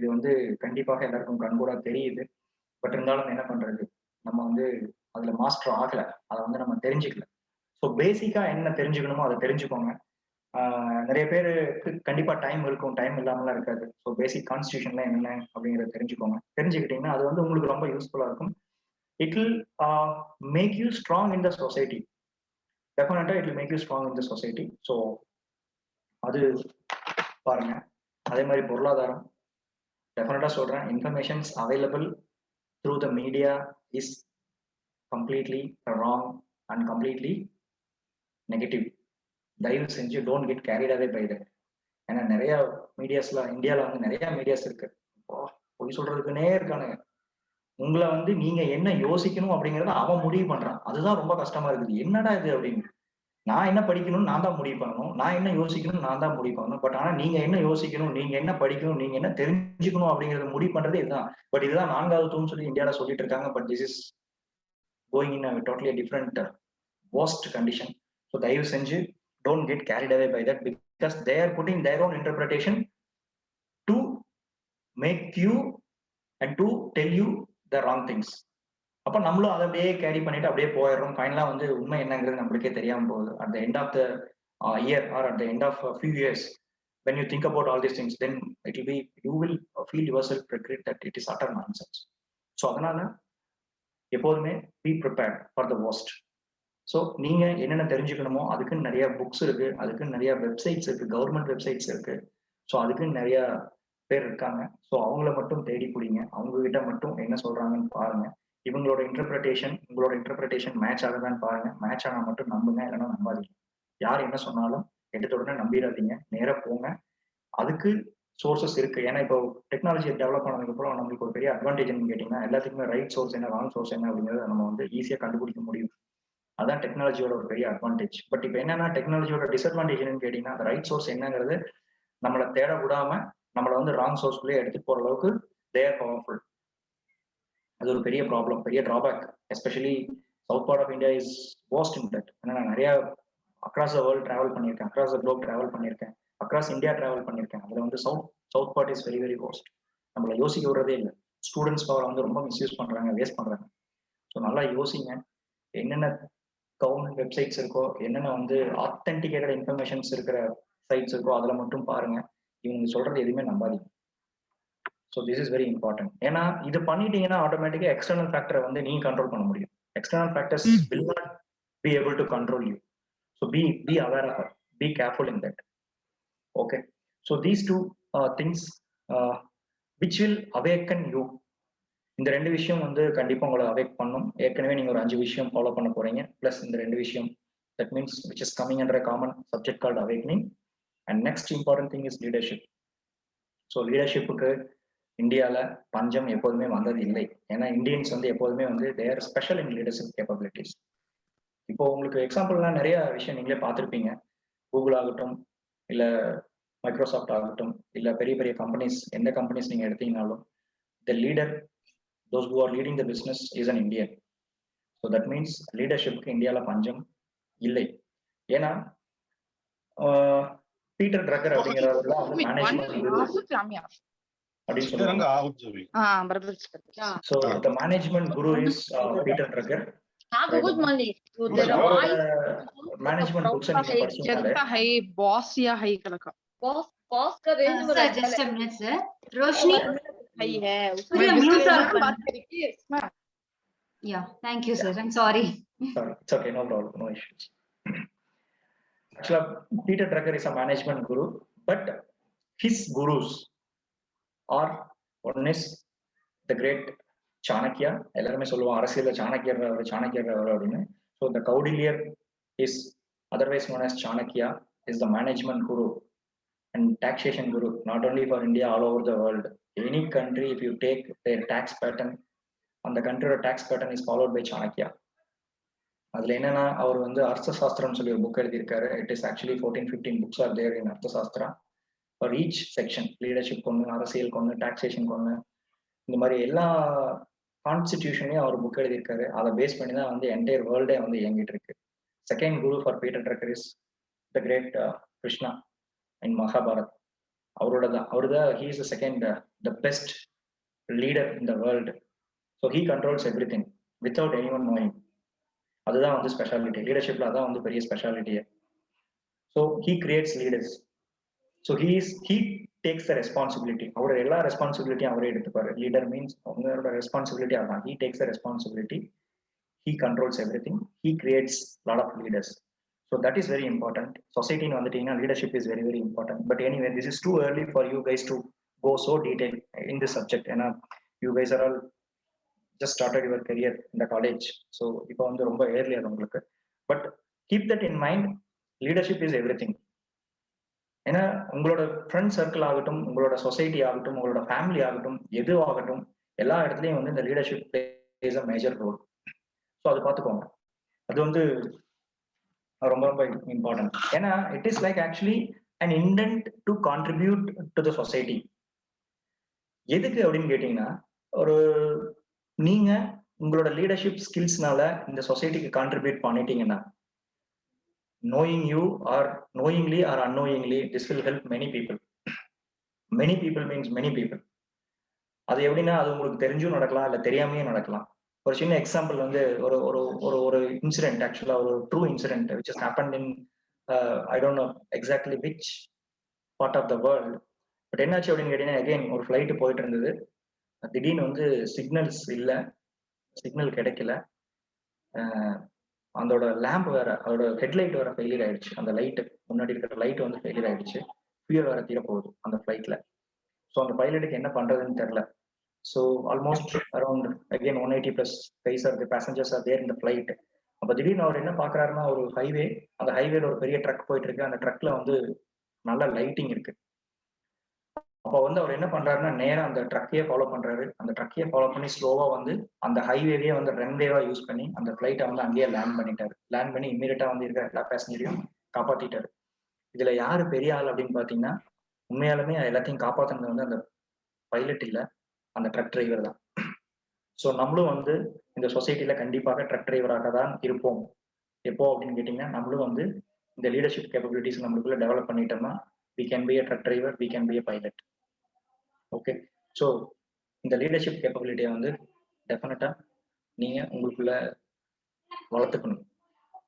இது வந்து கண்டிப்பாக எல்லாருக்கும் கண்கூடா தெரியுது. பட் இருந்தாலும் என்ன பண்றது, நம்ம வந்து அதுல மாஸ்டர் ஆகல, அதை வந்து நம்ம தெரிஞ்சுக்கல. ஸோ பேசிக்கா என்ன தெரிஞ்சுக்கணுமோ அதை தெரிஞ்சுக்கோங்க. நிறைய பேருக்கு கண்டிப்பா டைம் இருக்கும், டைம் இல்லாமலாம் இருக்காது. ஸோ பேசிக் கான்ஸ்டியூஷன்ல என்னென்ன அப்படிங்கிறத தெரிஞ்சுக்கோங்க. தெரிஞ்சுக்கிட்டீங்கன்னா அது வந்து உங்களுக்கு ரொம்ப யூஸ்ஃபுல்லா இருக்கும். It will make you strong in the society. டெஃபினட்டா it will make you strong in the society. So அது பாருங்க. அதே மாதிரி பொருளாதாரம் டெஃபினட்டா சொல்றேன், informations available through the media is completely wrong and completely negative. தயவு செஞ்சு don't get carried away by that. ஏன்னா நிறைய மீடியாஸ்ல இந்தியாவில் வந்து நிறைய மீடியாஸ் இருக்கு, பொய் சொல்றதுக்குன்னே இருக்கானுங்க. உங்களை வந்து நீங்க என்ன யோசிக்கணும் அப்படிங்கறத அவன் முடிவு பண்றான். அதுதான் ரொம்ப கஷ்டமா இருக்குது. என்னடா இது அப்படின்னு. நான் என்ன படிக்கணும்னு நான் தான் முடிவு பண்ணணும், நான் என்ன யோசிக்கணும்னு நான் தான் முடிவு பண்ணணும். பட் ஆனா நீங்க என்ன யோசிக்கணும், நீங்க என்ன படிக்கணும், நீங்க என்ன தெரிஞ்சுக்கணும் அப்படிங்கறத முடிவு பண்றது இதுதான். பட் இதுதான் 4வது தூண் சொல்லி இந்தியாவில சொல்லிட்டு இருக்காங்க. But this is going in a totally different worst condition. So தயவு செஞ்சு don't get carried away by that, because they are putting their own interpretation to make you and to tell you the wrong things. அப்ப நம்மளும் அதை அப்படியே carry பண்ணிட்டு அப்படியே போயிடுறோம். ஃபைனலா வந்து உண்மை என்னங்கிறது நம்மளுக்கே தெரியாம போகுது. at the end of the year or at the end of a few years, when you think about all these things, then it will be, you will feel yourself regret that it is utter nonsense. So அதனால எப்போதுமே be prepared for the worst. So நீங்க என்னென்ன தெரிஞ்சுக்கணுமோ அதுக்குன்னு நிறைய books இருக்கு, அதுக்குன்னு நிறைய websites இருக்கு, கவர்மெண்ட் வெப்சைட்ஸ் இருக்கு. ஸோ அதுக்குன்னு நிறைய பேர் இருக்காங்க. ஸோ அவங்கள மட்டும் தேடி பிடிங்க, அவங்க கிட்ட மட்டும் என்ன சொல்றாங்கன்னு பாருங்க. இவங்களோட இன்டர்பிரிட்டேஷன் உங்களோட இன்டர்பிரிட்டேஷன் மேட்ச் ஆகுதான்னு பாருங்க. மேட்ச் ஆனா மட்டும் நம்புங்க, இல்லைன்னா நம்பாதீங்க. யார் என்ன சொன்னாலும் எடுத்த உடனே நம்பிடாதீங்க, நேரா போங்க. அதுக்கு சோர்சஸ் இருக்கு. ஏன்னா இப்போ டெக்னாலஜி டெவலப் ஆனதுக்கு அப்புறம் நம்மளுக்கு ஒரு பெரிய அட்வான்டேஜ் கேட்டீங்கன்னா, எல்லாத்துக்குமே ரைட் சோர்ஸ் என்ன, ராங் சோர்ஸ் என்ன அப்படிங்கிறத நம்ம வந்து ஈஸியா கண்டுபிடிக்க முடியும். அதான் டெக்னாலஜியோட ஒரு பெரிய அட்வான்டேஜ். பட் இப்போ என்னன்னா, டெக்னாலஜியோட டிஸ்அட்வான்டேஜ் என்னன்னு கேட்டீங்கன்னா, அந்த ரைட் சோர்ஸ் என்னங்கிறது நம்மளை தேட விடாம நம்மளை வந்து ராங் சோர்ஸ்குள்ளே எடுத்துட்டு போற அளவுக்கு தே ஆர் பவர்ஃபுல். அது ஒரு பெரிய ப்ராப்ளம், பெரிய drawback. Especially south part of India is worst in that. ஏன்னா நான் நிறைய அக்ராஸ் த வேர்ல்ட் டிராவல் பண்ணியிருக்கேன், அக்ராஸ் த குளோப் டிராவல் பண்ணியிருக்கேன், அக்ராஸ் இந்தியா டிராவல் பண்ணியிருக்கேன். அதுல வந்து south part is very very worst. நம்மளை யோசிக்க விடுறதே இல்லை. ஸ்டூடெண்ட்ஸ் பவர் வந்து ரொம்ப மிஸ்யூஸ் பண்றாங்க, வேஸ்ட் பண்றாங்க. ஸோ நல்லா யோசிங்க. என்னென்ன கவர்மெண்ட் வெப்சைட்ஸ் இருக்கோ, என்னென்ன வந்து ஆத்தென்டிகேட்டட் இன்ஃபர்மேஷன்ஸ் இருக்கிற சைட்ஸ் இருக்கோ அதில் மட்டும் பாருங்க. இவங்க சொல்றது எதுவுமே நம்பாதீங்க. So this is very important. ஏன்னா இது பண்ணிட்டீங்கன்னா ஆட்டோமேட்டிக்காக எக்ஸ்டர்னல் ஃபேக்டரை வந்து நீங்க கண்ட்ரோல் பண்ண முடியும். External factors will not be able to control you. So be aware of it, be careful in that. Okay. So these two things which will awaken you. இந்த 2 விஷயம் வந்து கண்டிப்பா உங்களை அவேக் பண்ணும். ஏற்கனவே நீங்க ஒரு 5 விஷயம் ஃபாலோ பண்ண போறீங்க, பிளஸ் இந்த 2 விஷயம். That means which is coming under a common subject called awakening. And next important thing is leadership. So லீடர்ஷிப்புக்கு இந்தியாவில் பஞ்சம் எப்போதுமே வந்தது இல்லை. ஏன்னா இந்தியன்ஸ் வந்து எப்போதுமே வந்து தேர் ஸ்பெஷல் இன் லீடர்ஷிப் கேப்பபிலிட்டிஸ். இப்போ உங்களுக்கு எக்ஸாம்பிள்லாம் நிறைய விஷயம் நீங்களே பார்த்துருப்பீங்க. கூகுள் ஆகட்டும், இல்லை மைக்ரோசாஃப்ட் ஆகட்டும், இல்லை பெரிய பெரிய கம்பெனிஸ், எந்த கம்பெனிஸ் நீங்கள் எடுத்தீங்கனாலும் the leader, those who are leading the business is an Indian. So that means leadership க்கு இந்தியால பஞ்சம் இல்லை. ஏன்னா பீட்டர் ட்ரக்கர் அப்படிங்கிறவர்ல வந்து மேனேஜ்மெண்ட் குரு அப்படின்னு சொல்லுவாங்க. So the management guru is Peter Drucker. Management books நீங்க படிச்சீங்கனாலே just a minute sir. Roshni yeah, thank you sir, I'm sorry. It's okay, no problem, no issues. Actually, Peter Drucker is a management guru, but his gurus are, one is the great Chanakya. எல்லாருமே சொல்லுவாங்க அரசியல்ல சாணக்கியர் அப்படின்னு. So the Kaudilya is otherwise known as Chanakya, is the management guru and taxation guru, not only for India, all over the world. Any country, if you take their tax pattern, and the country tax pattern is followed by Chanakya. அதுல என்னன்னா, அவர் வந்து அர்த்தசாஸ்திரம் சொல்லி ஒரு book எழுதியிருக்காரு. It is actually 14-15 books are there in Arthashastra. For each section, leadership கொண்டு, அரசியல் கொண்டு, taxation கொண்டு, இந்த மாதிரி எல்லா கான்ஸ்டிடியூஷன்லையும் அவர் புக் எழுதியிருக்காரு. அதை பேஸ் பண்ணி தான் வந்து என்டையர் வேர்ல்டே வந்து இயங்கிட்டு இருக்கு. Second guru for Peter Drucker is the great Krishna in Mahabharat. he is the second the best leader in the world. So he controls everything without anyone knowing. அதுதான் வந்து ஸ்பெஷாலிட்டி லீடர்ஷிப்ல, அதான் வந்து பெரிய ஸ்பெஷாலிட்டியே. So he creates leaders. So he takes the responsibility. அவரோட எல்லா ரெஸ்பான்சிபிலிட்டியும் அவரே எடுத்துப்பாரு. Leader means அவங்களோட ரெஸ்பான்சிபிலிட்டி அதான். He takes the responsibility. He controls everything. He creates a lot of leaders. So that is very important. Society in vanditina leadership is very very important. But anyway, this is too early for you guys to go so detailed in this subject. And you guys are all just started your career in the college. So ipo vandu romba early ah ungalku. But keep that in mind. Leadership is everything. ஏன்னா உங்களோட friend circle ஆகட்டும், உங்களோட society ஆகட்டும், உங்களோட family ஆகட்டும், எது ஆகட்டும், எல்லா இடத்துலையும் வந்து இந்த leadership plays a major role. So அது பார்த்துக்கோங்க. அது வந்து ரொம்ப ரொம்ப இம்பார்ட்டன்ட். ஏன்னா it is like actually an intent to contribute to the society. எதுக்கு அப்படின்னு கேட்டீங்கன்னா, ஒரு நீங்க உங்களோட லீடர்ஷிப் ஸ்கில்ஸ்னால இந்த சொசைட்டிக்கு கான்ட்ரிபியூட் பண்ணிட்டீங்கன்னா, knowing you or knowingly or unknowingly, this will help many people. Many people means many people. அது எப்படின்னா, அது உங்களுக்கு தெரிஞ்சும் நடக்கலாம், இல்லை தெரியாமையும் நடக்கலாம். ஒரு சின்ன எக்ஸாம்பிள் வந்து ஒரு ஒரு ஒரு ஒரு இன்சிடென்ட், ஆக்சுவலா ஒரு true incident which is happen in I don't know exactly which part of the world. But என்னாச்சு அப்படின்னு கேட்டீங்கன்னா, அகெயின் ஒரு ஃப்ளைட்டு போயிட்டு இருந்தது. திடீர்னு வந்து சிக்னல்ஸ் இல்லை, சிக்னல் கிடைக்கல. அதோட லேம்ப் வேற, அதோட ஹெட்லைட் வேற ஃபெயிலியர் ஆயிடுச்சு. அந்த லைட்டு முன்னாடி இருக்கிற லைட் வந்து ஃபெயிலியர் ஆயிடுச்சு. ஃபியூல் வேற தீரப்போகுது அந்த ஃபிளைட்ல. ஸோ அந்த பைலட்டுக்கு என்ன பண்றதுன்னு தெரியல. So almost around again 180 plus guys are the passengers are there in the flight. அப்போ திடீர்னு அவர் என்ன பாக்குறாருன்னா, ஒரு ஹைவே, அந்த ஹைவேல ஒரு பெரிய ட்ரக் போயிட்டு இருக்கு. அந்த ட்ரக்ல வந்து நல்ல லைட்டிங் இருக்கு. அப்போ வந்து அவர் என்ன பண்றாருன்னா, நேரம் அந்த ட்ரக்கையே ஃபாலோ பண்றாரு. அந்த ட்ரக்கையே ஃபாலோ பண்ணி ஸ்லோவா வந்து அந்த ஹைவேவே வந்து ரன்வேவா யூஸ் பண்ணி அந்த ஃபிளைட்டை வந்து அங்கேயே லேண்ட் பண்ணிட்டாரு. லேண்ட் பண்ணி இம்மீடியட்டா வந்து இருக்கிற எல்லா பேசஞ்சரையும் காப்பாத்திட்டாரு. இதுல யாரு பெரிய ஆள் அப்படின்னு பாத்தீங்கன்னா, உண்மையாலுமே எல்லாத்தையும் காப்பாத்தினது வந்து அந்த பைலட் இல்ல, அந்த ட்ரக் டிரைவர் தான். ஸோ நம்மளும் வந்து இந்த சொசைட்டில கண்டிப்பாக ட்ரக் டிரைவராக தான் இருப்போம். எப்போ அப்படின்னு கேட்டீங்கன்னா, நம்மளும் வந்து இந்த லீடர்ஷிப் கேப்பபிலிட்டிஸ் நம்மளுக்குள்ள டெவலப் பண்ணிட்டோம்னா, we can be a truck driver, we can be a pilot. Okay. So இந்த லீடர்ஷிப் கேப்பபிலிட்டியை வந்து டெஃபினட்டா நீங்க உங்களுக்குள்ள வளர்த்துக்கணும்.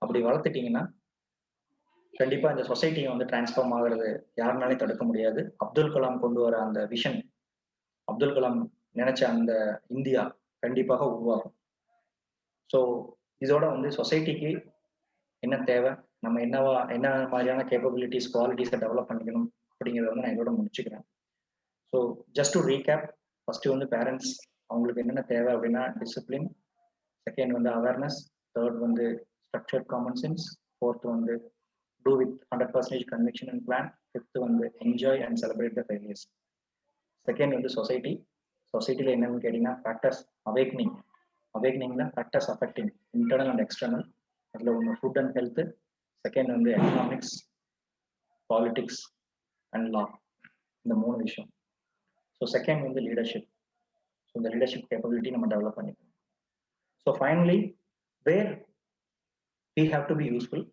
அப்படி வளர்த்துட்டீங்கன்னா கண்டிப்பா இந்த சொசைட்டியை வந்து டிரான்ஸ்ஃபார்ம் ஆகுறது யாருனாலையும் தடுக்க முடியாது. அப்துல் கலாம் கொண்டு வர அந்த விஷன், அப்துல் கலாம் நினைச்ச அந்த இந்தியா கண்டிப்பாக உருவாகும். ஸோ இதோட வந்து சொசைட்டிக்கு என்ன தேவை, நம்ம என்ன மாதிரியான கேப்பபிலிட்டிஸ், குவாலிட்டிஸை டெவலப் பண்ணிக்கணும் அப்படிங்கிறத வந்து நான் இதோட முடிச்சுக்கிறேன். So just to recap, first வந்து பேரண்ட்ஸ் அவங்களுக்கு என்னென்ன தேவை அப்படின்னா டிசிப்ளின், செகண்ட் வந்து அவேர்னஸ், தேர்ட் வந்து ஸ்ட்ரக்சர்ட் காமன் சென்ஸ், ஃபோர்த் வந்து do with 100% conviction and plan, fifth வந்து enjoy and celebrate the failures. Second வந்து சொசைட்டி, சொசைட்டியில் என்னன்னு கேட்டீங்கன்னா ஃபேக்டர்ஸ் அவேக்னிங்னா factors affecting internal and external. அதில் ஒன்று ஃபுட் அண்ட் ஹெல்த்து, செகண்ட் வந்து எக்கனாமிக்ஸ், பாலிட்டிக்ஸ் அண்ட் லா, இந்த 3 விஷயம். ஸோ செகண்ட் வந்து லீடர்ஷிப். ஸோ இந்த லீடர்ஷிப் கேப்பபிலிட்டி நம்ம டெவலப் பண்ணிக்கணும். So finally where we have to be useful.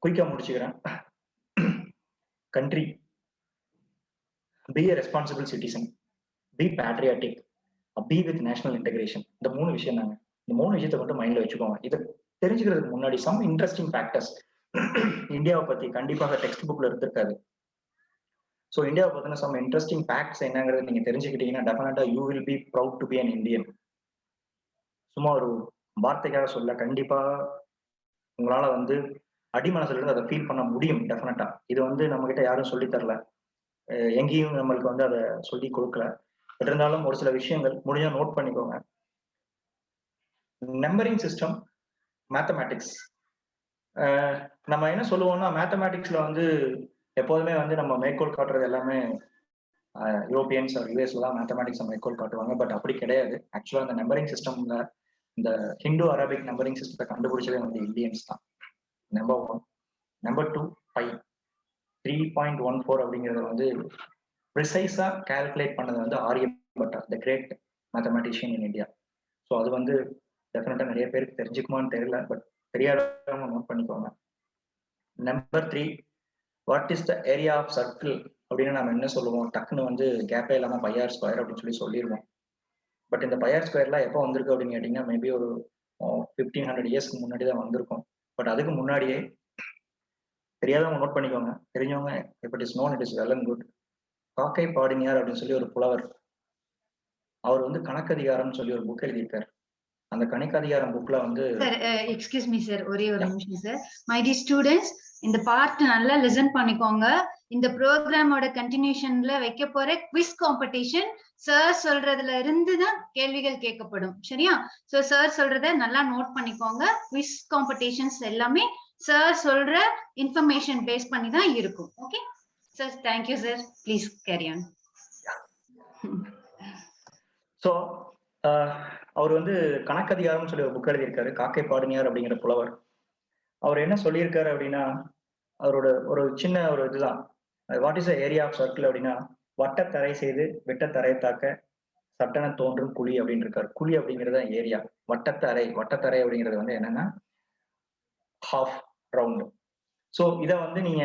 குயிக்காக முடிச்சுக்கிறேன். Country, be a responsible citizen, be patriotic, be with national integration. இந்த 3 விஷயம் தாங்க. இந்த 3 விஷயத்தை மட்டும் மைண்ட்ல வச்சுக்கோங்க. இதை தெரிஞ்சுக்கிறதுக்கு முன்னாடி சம் இன்ட்ரெஸ்டிங் ஃபேக்டர்ஸ் இந்தியாவை பத்தி கண்டிப்பாக டெக்ஸ்ட் புக்ல இருந்திருக்காது. ஸோ இந்தியாவை பத்தின சம் இன்ட்ரெஸ்டிங் ஃபேக்ட்ஸ் என்னங்கிறது நீங்க தெரிஞ்சுக்கிட்டீங்கன்னா டெஃபினட்டா you will B proud to be an Indian. சும்மா ஒரு வார்த்தைக்காக சொல்ல, கண்டிப்பா உங்களால வந்து அடிமனசுல இருந்து அதை ஃபீல் பண்ண முடியும். டெஃபினட்டா இது வந்து நம்ம கிட்ட யாரும் சொல்லி தரல, எங்கேயும் நம்மளுக்கு வந்து அதை சொல்லி கொடுக்கல. பட் இருந்தாலும் ஒரு சில விஷயங்கள் முடிஞ்சா நோட் பண்ணிக்கோங்க. Numbering system, mathematics. நம்ம என்ன சொல்லுவோம்னா, மேத்தமேட்டிக்ஸ்ல வந்து எப்போதுமே வந்து நம்ம மேற்கோள் காட்டுறது எல்லாமே யூரோப்பியன்ஸ் யூஎஸ்ல தான் மேத்தமேட்டிக்ஸ் மேற்கோள் காட்டுவாங்க. பட் அப்படி கிடையாது. ஆக்சுவலா இந்த நம்பரிங் சிஸ்டம்ல இந்த ஹிந்து அரபிக் நம்பரிங் சிஸ்டத்தை கண்டுபிடிச்சதே வந்து இந்தியன்ஸ் தான். நம்பர் 1. நம்பர் 2 பை 3.14 அப்படிங்கிறத வந்து ப்ரிசைஸா கால்குலேட் பண்ணது வந்து Aryabhata, the great mathematician in India. So அது வந்து டெஃபினட்டா நிறைய பேருக்கு தெரிஞ்சுக்குமான்னு தெரியல, பட் தெரியாதவங்க நோட் பண்ணிக்கோங்க. Number 3, what is the area of circle அப்படின்னா நம்ம என்ன சொல்லுவோம், டக்குன்னு வந்து கேப்பே இல்லாம பையார் ஸ்கொயர் அப்படின்னு சொல்லிடுவோம். பட் இந்த பையார் ஸ்கொயர்லாம் எப்போ வந்திருக்கு அப்படின்னு கேட்டிங்கன்னா மேபி ஒரு 1500 இயர்ஸ்க்கு முன்னாடி தான் வந்திருக்கும். பட் அதுக்கு முன்னாடியே தெரியாதவங்க நோட் பண்ணிக்கோங்க, தெரிஞ்சவங்க if it is known it is well and good. காக்கை பாடினியார் அப்படின்னு சொல்லி ஒரு புலவர், அவர் வந்து கணக்கதிகாரம்னு சொல்லி ஒரு புக் எழுதியிருக்காரு. அந்த கணக்கதிகாரம் புக்ல வந்து சார் எக்ஸ்கியூஸ் மீ சார், ஒரே ஒரு நிமிஷம் சார். மை டி ஸ்டூடெண்ட்ஸ், இந்த பார்ட் நல்லா லிசன் பண்ணிக்கோங்க. இந்த ப்ரோக்ராமோட கண்டினியூஷன்ல வைக்க போற குவிஸ் காம்படிஷன் சார் சொல்றதுல இருந்து தான் கேள்விகள் கேட்கப்படும், சரியா? சோ சார் சொல்றத நல்லா நோட் பண்ணிக்கோங்க. குவிஸ் காம்படிஷன்ஸ் எல்லாமே சார் சொல்ற இன்ஃபர்மேஷன் பேஸ் பண்ணி தான் இருக்கும். Okay sir, thank you sir, please carry on. So அவர் வந்து கணக்கதிகாரம்னு சொல்லி ஒரு புக் எழுதியிருக்காரு, காக்கை பாடினியார் அப்படிங்கிற புலவர். அவர் என்ன சொல்லியிருக்காரு அப்படின்னா, அவரோட ஒரு சின்ன ஒரு இதுதான், what is area of circle அப்படின்னா, வட்டத்தரை செய்து வெட்டத்தரை தாக்க சட்டன தோன்றும் குழி அப்படின்னு இருக்காரு. குழி அப்படிங்கிறது ஏரியா, வட்டத்தரை அப்படிங்கிறது வந்து என்னன்னா ஹாஃப் ரவுண்டு. ஸோ இதை வந்து நீங்க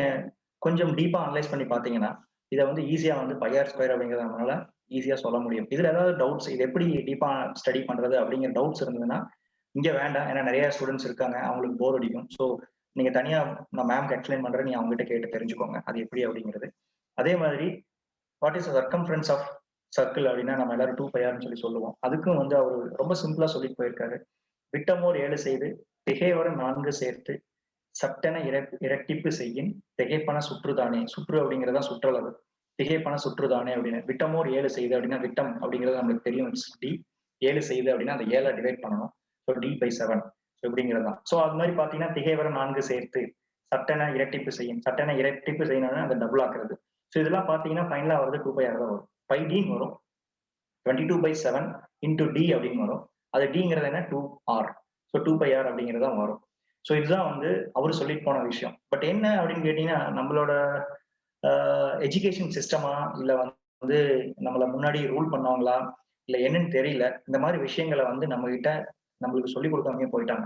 கொஞ்சம் டீப்பா அனலைஸ் பண்ணி பார்த்தீங்கன்னா இதை வந்து ஈஸியா வந்து பையார் ஸ்கொயர் அப்படிங்கிறத நம்மளால ஈஸியா சொல்ல முடியும். இதுல ஏதாவது டவுட்ஸ், இது எப்படி டீப்பா ஸ்டடி பண்றது அப்படிங்கிற டவுட்ஸ் இருந்ததுன்னா இங்க வேண்டாம், ஏன்னா நிறைய ஸ்டூடெண்ட்ஸ் இருக்காங்க, அவங்களுக்கு போர் அடிக்கும். ஸோ நீங்க தனியா நான் மேம்க்கு எக்ஸ்பிளைன் பண்றேன், நீங்க அவங்ககிட்ட கேட்டு தெரிஞ்சுக்கோங்க அது எப்படி அப்படிங்கிறது. அதே மாதிரி what is circumference of circle அப்படின்னா நம்ம எல்லாரும் 2πrன்னு சொல்லி சொல்லுவோம். அதுக்கும் வந்து அவர் ரொம்ப சிம்பிளா சொல்லிட்டு போயிருக்காரு. விட்டமோர் 7 செய்து திகைவர 4 சேர்த்து சட்டென இரட்டிப்பு செய்யின் திகைப்பன சுற்றுதானே. சுற்று அப்படிங்கிறதா சுற்றளவு, திகைப்பன சுற்றுதானே அப்படின்னு. விட்டமோர் 7 செய்து அப்படின்னா விட்டம் அப்படிங்கிறது நம்மளுக்கு தெரியும், டி. 7 செய்து அப்படின்னா அந்த 7 டிவைட் பண்ணணும், ஸோ d/7 இப்படிங்கிறது தான். ஸோ அது மாதிரி பார்த்தீங்கன்னா திகைவர 4 சேர்த்து சட்டென இரட்டிப்பு செய்யும். சட்டென இரட்டிப்பு செய்யணும்னா அந்த டபுள் ஆக்குறது. ஸோ இதெல்லாம் பார்த்தீங்கன்னா ஃபைனலாக வருது 2πr தான் வரும். 5d வரும், 22/7 இன்டூ டி அப்படின்னு வரும். அது டிங்கிறது என்ன, 2r. ஸோ 2πr அப்படிங்கிறது தான் வரும். ஸோ இதுதான் வந்து அவர் சொல்லிட்டு போன விஷயம். பட் என்ன அப்படின்னு கேட்டீங்கன்னா, நம்மளோட எஜுகேஷன் சிஸ்டமா இல்ல வந்து நம்மளை முன்னாடி ரூல் பண்ணவங்களா இல்ல என்னன்னு தெரியல, இந்த மாதிரி விஷயங்களை வந்து நம்ம கிட்ட நம்மளுக்கு சொல்லிக் கொடுக்காமயே போயிட்டாங்க.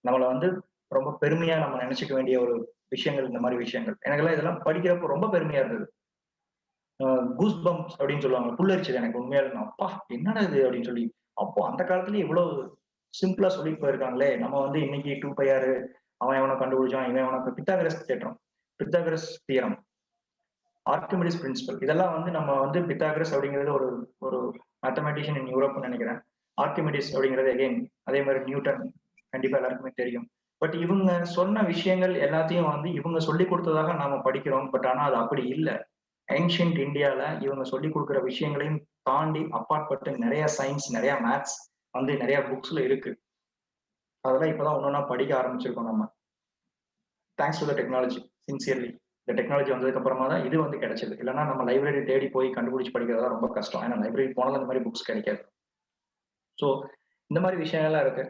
நம்மளை வந்து ரொம்ப பெருமையா நம்ம நினைச்சுக்க வேண்டிய ஒரு விஷயங்கள் இந்த மாதிரி விஷயங்கள். எனக்கெல்லாம் இதெல்லாம் படிக்கிறப்போ ரொம்ப பெருமையா இருந்தது. கூஸ் பம்ப்ஸ் அப்படின்னு சொல்லுவாங்க, புல்லரிச்சது எனக்கு உண்மையாலுமே. அப்பா என்னடா இது அப்படின்னு சொல்லி, அப்போ அந்த காலத்துலயே இவ்வளவு சிம்பிளா சொல்லிட்டு போயிருக்காங்களே. நம்ம வந்து இன்னைக்கு 2πr அவன் எவனை கண்டுபிடிச்சான், இவன் எவனை, பித்தாகரஸ் தேற்றம், பித்தாகரஸ் தியரம், ஆர்கிமிடிஸ் பிரின்சிபல், இதெல்லாம் வந்து நம்ம வந்து பித்தாகரஸ் அப்படிங்கிறது ஒரு ஒரு மேத்தமெட்டிஷியன் இன் யூரோப்னு நினைக்கிறேன். ஆர்கிமிடிஸ் அப்படிங்கிறது அகைன் அதே மாதிரி நியூட்டன், கண்டிப்பா எல்லாருக்குமே தெரியும். பட் இவங்க சொன்ன விஷயங்கள் எல்லாத்தையும் வந்து இவங்க சொல்லி கொடுத்ததாக நாம படிக்கிறோம். பட் ஆனா அது அப்படி இல்லை. ஏன்ஷியன்ட் இந்தியால இவங்க சொல்லி கொடுக்குற விஷயங்களையும் தாண்டி அப்பாற்பட்டு நிறைய சயின்ஸ், நிறைய மேத்ஸ் வந்து நிறைய புக்ஸ்ல இருக்கு. அதெல்லாம் இப்பதான் ஒன்னொன்னா படிக்க ஆரம்பிச்சிருக்கோம் நம்ம. Thanks to the technology, sincerely. இந்த டெக்னாலஜி வந்ததுக்கு அப்புறமா தான் இது வந்து கிடைச்சது. இல்லைன்னா நம்ம லைப்ரரி தேடி போய் கண்டுபிடிச்சு படிக்கிறதா ரொம்ப கஷ்டம். ஏன்னா லைப்ரரி போனாலும் இந்த மாதிரி புக்ஸ் கிடைக்காது. ஸோ இந்த மாதிரி விஷயங்கள்லாம் இருக்கு.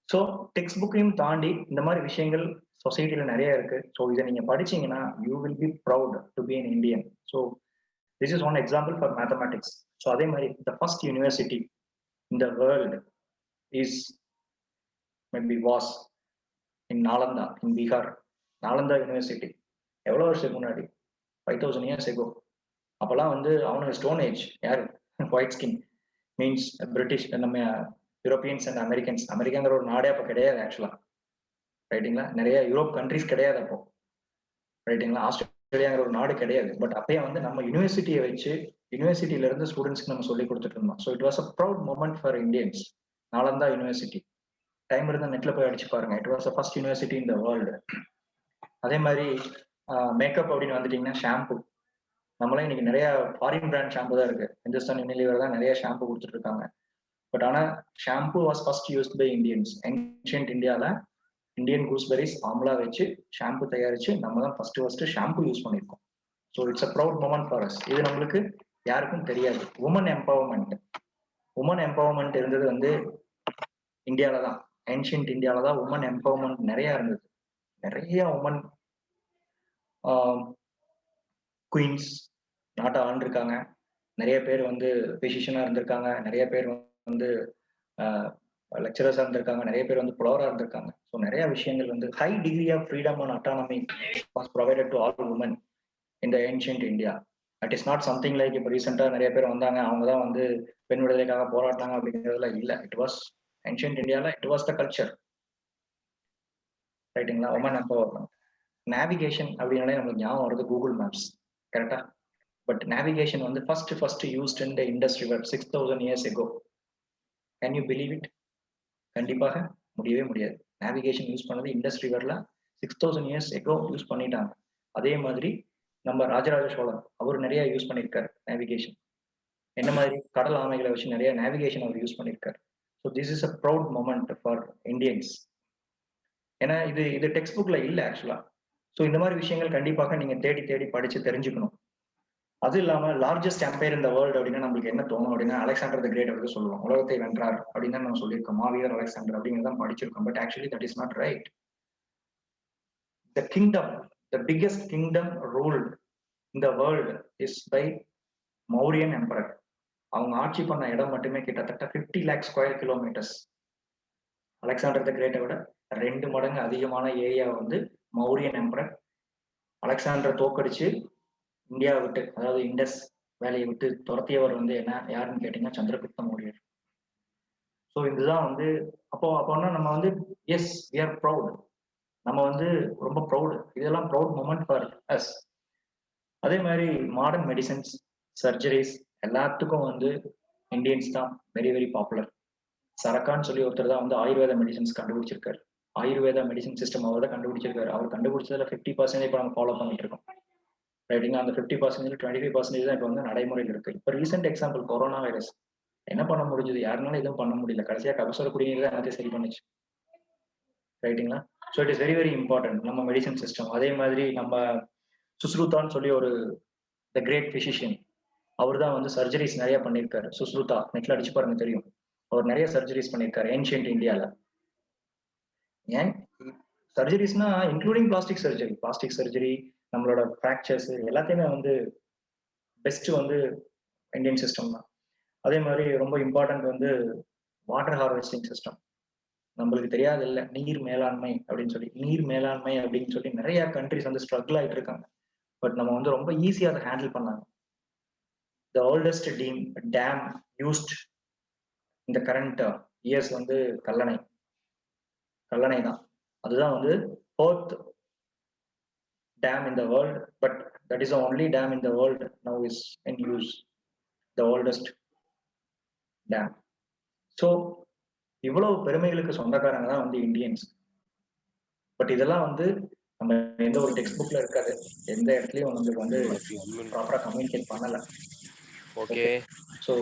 ஸோ டெக்ஸ்ட் புக்கையும் தாண்டி இந்த மாதிரி விஷயங்கள் சொசைட்டில நிறைய இருக்கு. ஸோ இதை நீங்க படிச்சீங்கன்னா you will B proud to be an Indian. So this is one example for mathematics. So அதே மாதிரி the first university in the world is maybe was in Nalanda, in Bihar. Nalanda university எவ்வளோ வருஷத்துக்கு முன்னாடி, 5000 years ago. அப்பெல்லாம் வந்து அவனுக்கு ஸ்டோன் ஏஜ். யாரு? White skin means British, நம்ம யூரோப்பியன்ஸ் அண்ட் அமெரிக்கன்ஸ். அமெரிக்காங்கிற ஒரு நாடே அப்போ கிடையாது ஆக்சுவலா, ரைட்டுங்களா? நிறைய யூரோப் கண்ட்ரிஸ் கிடையாது அப்போ, ரைட்டுங்களா? ஆஸ்திரேலியாங்கிற ஒரு நாடு கிடையாது. பட் அப்பயே வந்து நம்ம யூனிவர்சிட்டியை வச்சு யூனிவர்சிட்டியில இருந்து ஸ்டூடெண்ட்ஸ்க்கு நம்ம சொல்லி கொடுத்துட்டு இருந்தோம். So it was a proud moment for Indians. Nalanda university, time இருந்தால் நெட்ல போய் அடிச்சு பாருங்க. It was first university in the world. அதே மாதிரி மேக்கப் அப்படின்னு வந்துட்டீங்கன்னா ஷாம்பு. நம்மளாம் இன்னைக்கு நிறைய ஃபாரின் பிராண்ட் ஷாம்பு தான் இருக்கு. ஹிந்துஸ்தான் யூனிலிவர் தான் நிறைய ஷாம்பு கொடுத்துட்டு இருக்காங்க. பட் ஆனா shampoo was first used by Indians. Ancient இந்தியால இந்தியன் கூஸ்பெரிஸ் ஆம்லா வச்சு ஷாம்பு தயாரிச்சு நம்ம தான் ஃபர்ஸ்ட் ஷாம்பு யூஸ் பண்ணியிருக்கோம். So it's a proud moment for us. இது நம்மளுக்கு யாருக்கும் தெரியாது. உமன் எம்பவர்மெண்ட் இருந்தது வந்து இந்தியாவில தான், ஏன்ஷியன்ட் இந்தியாவில தான் உமன் எம்பவர்மெண்ட் நிறைய இருந்தது. நிறைய உமன் குயின்ஸ் நாட்டை ஆண்டிருக்காங்க. நிறைய பேர் வந்து பிசிஷியனா இருந்திருக்காங்க, நிறைய பேர் வந்து லெக்சரர்ஸா இருந்திருக்காங்க, நிறைய பேர் வந்து புலவரா இருந்திருக்காங்க. ஸோ நிறைய விஷயங்கள் வந்து high degree of freedom and autonomy was provided to all women in the ancient India. That is not something like இப்போ ரீசெண்டா நிறைய பேர் வந்தாங்க அவங்க தான் வந்து பெண் விடுதலைக்காக போராடினாங்க அப்படிங்கிறதுல இல்ல. இட் வாஸ் ஏன்ஷியன்ட் இந்தியால இட் வாஸ் த கல்ச்சர். ரைட்டுங்களா? Women empowerment. நேவிகேஷன் அப்படின்னாலே நமக்கு ஞாபகம் வருது கூகுள் மேப்ஸ், கரெக்டா? பட் நேவிகேஷன் வந்து first used in the Indus river 6000 years ago. Can you believe it? கண்டிப்பாக முடியவே முடியாது. நேவிகேஷன் யூஸ் பண்ணது இண்டஸ் ரிவர்ல 6000 years ago யூஸ் பண்ணிட்டாங்க. அதே மாதிரி நம்ம ராஜராஜ சோழன் அவர் நிறைய யூஸ் பண்ணியிருக்காரு நேவிகேஷன். என்ன மாதிரி கடல் ஆமைகளை வச்சு நிறைய நேவிகேஷன் அவர் யூஸ் பண்ணியிருக்காரு. So this is a proud moment for Indians. ஏன்னா இது டெக்ஸ்ட் புக்ல இல்லை ஆக்சுவலா. ஸோ இந்த மாதிரி விஷயங்கள் கண்டிப்பாக நீங்க தேடி தேடி படிச்சு தெரிஞ்சுக்கணும். அது இல்லாம லார்ஜஸ்ட் எம்பையர் இந்த வேர்ல்டு அப்படின்னா நம்மளுக்கு என்ன தோணும் அப்படின்னா அலெக்சாண்டர் தி கிரேட் அப்படின்னு சொல்லுவோம். உலகத்தை வென்றார் அப்படின்னு தான் நம்ம சொல்லியிருக்கோம். மாவீரர் அலெக்சாண்டர் அப்படிங்கிறத படிச்சிருக்கோம். But actually that is not right. The kingdom, the biggest kingdom ruled in the world is by Mauryan emperor. அவங்க ஆட்சி பண்ண இடம் மட்டுமே கிட்டத்தட்ட 50 lakh square kilometers. Alexander the கிரேட்டை விட 2 மடங்கு அதிகமான ஏரியா வந்து மௌரியன் எம்பரர். அலெக்சாண்டர் தோக்கடிச்சு இந்தியாவை விட்டு, அதாவது இண்டஸ் வேலையை விட்டு துரத்தியவர் வந்து என்ன யாருன்னு கேட்டீங்கன்னா சந்திரகுப்த மௌரியர். ஸோ இதுதான் வந்து அப்போன்னா நம்ம வந்து எஸ் வி ஆர் ப்ரௌட். நம்ம வந்து ரொம்ப ப்ரௌடு. இதெல்லாம் ப்ரௌட் மூமெண்ட் ஃபார் அஸ். அதே மாதிரி மாடர்ன் மெடிசன்ஸ், சர்ஜரிஸ் எல்லாத்துக்கும் வந்து இந்தியன்ஸ் தான் வெரி வெரி பாப்புலர். சரக்கான்னு சொல்லி ஒருத்தர் தான் வந்து ஆயுர்வேத மெடிசன்ஸ் கண்டுபிடிச்சிருக்காரு. ஆயுர்வேத மெடிசன் சிஸ்டம் அவர் தான் கண்டுபிடிச்சிருக்காரு. அவர் கண்டுபிடிச்சதுல 50% இப்போ நம்ம ஃபாலோ பண்ணிட்டு இருக்கோம். ரைட்டுங்களா? அந்த 50% 25% தான் இப்போ வந்து நடைமுறையில் இருக்கு. இப்போ ரீசெண்ட் எக்ஸாம்பிள் கொரோனா வைரஸ் என்ன பண்ண முடிஞ்சது? யாருனாலும் எதுவும் பண்ண முடியல. கடைசியா கபசுர குடிநீர் தான் எல்லாத்தையும் சரி பண்ணுச்சு. ரைட்டுங்களா? So it is very very important நம்ம மெடிசன் சிஸ்டம். அதே மாதிரி நம்ம சுஸ்ருதான்னு சொல்லி ஒரு த கிரேட் பிசிஷியன், அவர் தான் வந்து சர்ஜரிஸ் நிறைய பண்ணியிருக்காரு. சுஸ்ருதா நெட்ல அடிச்சு பாருங்க தெரியும். அவர் நிறைய சர்ஜரிஸ் பண்ணியிருக்காரு ஏன்ஷியன்ட் இந்தியால. ஏன் சர்ஜரிஸ்னா இன்க்ளூடிங் பிளாஸ்டிக் சர்ஜரி, நம்மளோட ஃப்ராக்சர்ஸ் எல்லாத்தையுமே வந்து பெஸ்ட் வந்து இந்தியன் சிஸ்டம் தான். அதே மாதிரி ரொம்ப இம்பார்ட்டன்ட் வந்து வாட்டர் ஹார்வெஸ்டிங் சிஸ்டம். நம்மளுக்கு தெரியாது இல்லை நீர் மேலாண்மை அப்படின்னு சொல்லி நிறைய கண்ட்ரிஸ் வந்து ஸ்ட்ரகிள் ஆகிட்டு இருக்காங்க. பட் நம்ம வந்து ரொம்ப ஈஸியாக அதை ஹேண்டில் பண்ணாங்க. த ஓல்டஸ்ட் டேம் யூஸ்ட் இந்த கரண்ட் இயர்ஸ் வந்து கல்லணை தான். அதுதான் வந்து 4th dam in the world, but that is the only dam in the world now is in use, the oldest dam. So இவ்வளவு பெருமைகளுக்கு சொந்தக்காரங்க தான் வந்து இந்தியன்ஸ். பட் இதெல்லாம் வந்து நம்ம எந்த ஒரு டெக்ஸ்ட் புக்ல இருக்காது. எந்த இடத்துலயும் நம்மளுக்கு வந்து ப்ராப்பரா கம்யூனிகேட் பண்ணல. Okay. So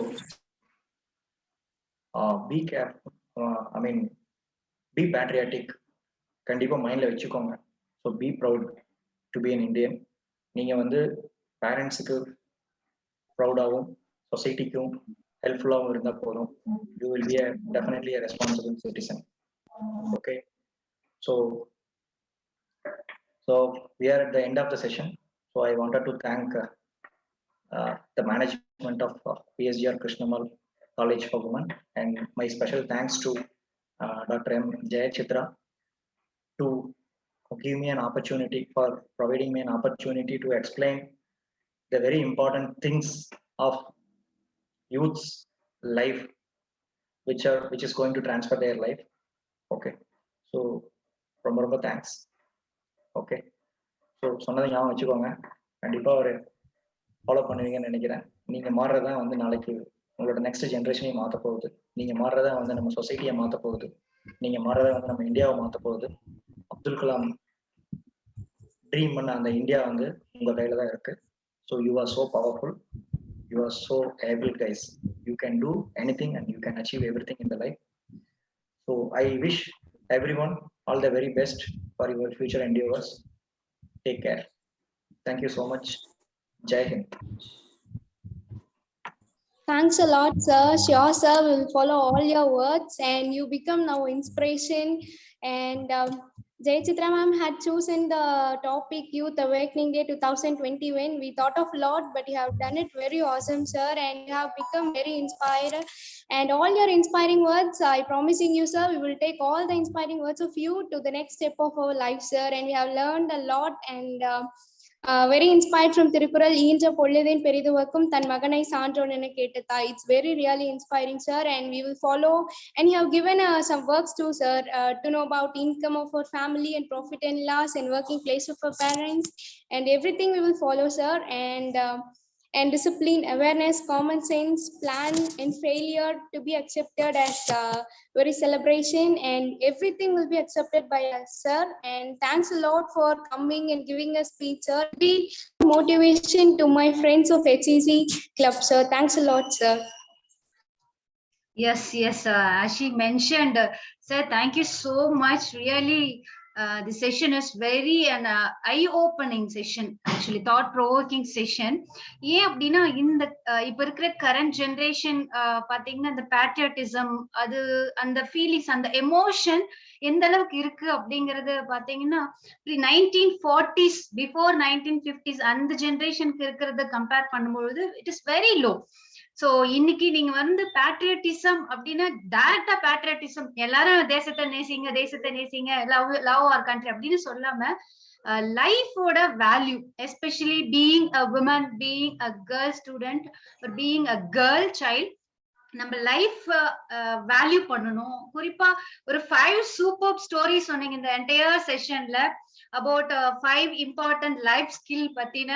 be careful, I mean be patriotic. கண்டிப்பா மைண்ட்ல வச்சுக்கோங்க. So be proud to be an Indian. நீங்க வந்து பேரண்ட்ஸுக்கு ப்ரௌடாகவும் சொசைட்டிக்கும் ஹெல்ப்ஃபுல்லாகவும் இருந்தால் போதும். You will be definitely a responsible citizen. Okay, so we are at the end of the session. So I wanted to thank the management of PSGR Krishnamal College for Women, and my special thanks to Dr. M. Jayachitra to give me an opportunity, for providing me an opportunity to explain the very important things of youth's life, which is going to transfer their life. Okay, so ரொம்ப thanks. Okay, so சொன்னதை ஞாபகம் வச்சுக்கோங்க. கண்டிப்பாக ஒரு follow பண்ணுவீங்கன்னு நினைக்கிறேன். நீங்கள் மாறுறதான் வந்து நாளைக்கு உங்களோட நெக்ஸ்ட் ஜென்ரேஷனையும் மாற்ற போகுது. நீங்கள் மாறுறதா வந்து நம்ம சொசைட்டியை மாற்ற போகுது. நீங்கள் மாறுறதா வந்து நம்ம இந்தியாவை மாற்ற போகுது. அப்துல் கலாம் ட்ரீம் பண்ண அந்த இந்தியா வந்து உங்கள் கையில் தான் இருக்கு. So you are so powerful, you are so able guys. You can two anything and you can achieve everything in the life. So I wish everyone all the very best for your future endeavors. Take care. Thank you so much. Jai Hind. Thanks a lot, sir. Sure, sir, we'll follow all your words and you become now inspiration. And Jayachitra ma'am had chosen the topic Youth Awakening Day 2020 when we thought of a lot, but you have done it very awesome, sir, and you have become very inspired. And all your inspiring words, I promising you, sir, we will take all the inspiring words of you to the next step of our life, sir. And we have learned a lot, and very inspired from Tirukural, ஈன்ற பொழுதின் பெரிதுவக்கும் தன் மகனை சான்றோன் என கேட்ட தாய். It's very really inspiring, sir, and we will follow. And you have given some works too, sir, to know about income of our family and profit and loss and working place of our parents, and everything we will follow, sir. And discipline, awareness, common sense, plan, and failure to be accepted as very celebration, and everything will be accepted by us, sir. And thanks a lot for coming and giving us speech, sir. Be motivation to my friends of HEC club, sir. Thanks a lot, sir. Yes, as she mentioned, sir, thank you so much. Really, the session is very an eye-opening session, actually thought-provoking session. ஏன் அப்படின்னா இந்த இப்ப இருக்கிற current generation பாத்தீங்கன்னா இந்த patriotism, அது அந்த feelings, அந்த எமோஷன் எந்த அளவுக்கு இருக்கு அப்படிங்கறது பாத்தீங்கன்னா 1940s பிஃபோர் 1950s அந்த ஜெனரேஷனுக்கு இருக்கிறத கம்பேர் பண்ணும்பொழுது it is very low. So இன்னைக்கு நீங்க வந்து பேட்ரியாட்டிசம் அப்படின்னா டைரக்டா பேட்ரியாட்டிசம் எல்லாரும் தேசத்தை நேசிங்க லவ் ஆர் கண்ட்ரி அப்படின்னு சொல்லாம லைஃபோட value, especially being a woman, being a girl student, being a girl child, நம்ம லைஃப் வேல்யூ பண்ணணும். குறிப்பா ஒரு 5 சூப்பர் ஸ்டோரி சொன்னீங்க இந்த என்டையர் செஷன்ல அபவுட் 5 இம்பார்ட்டன்ட் லைஃப் ஸ்கில் பத்தின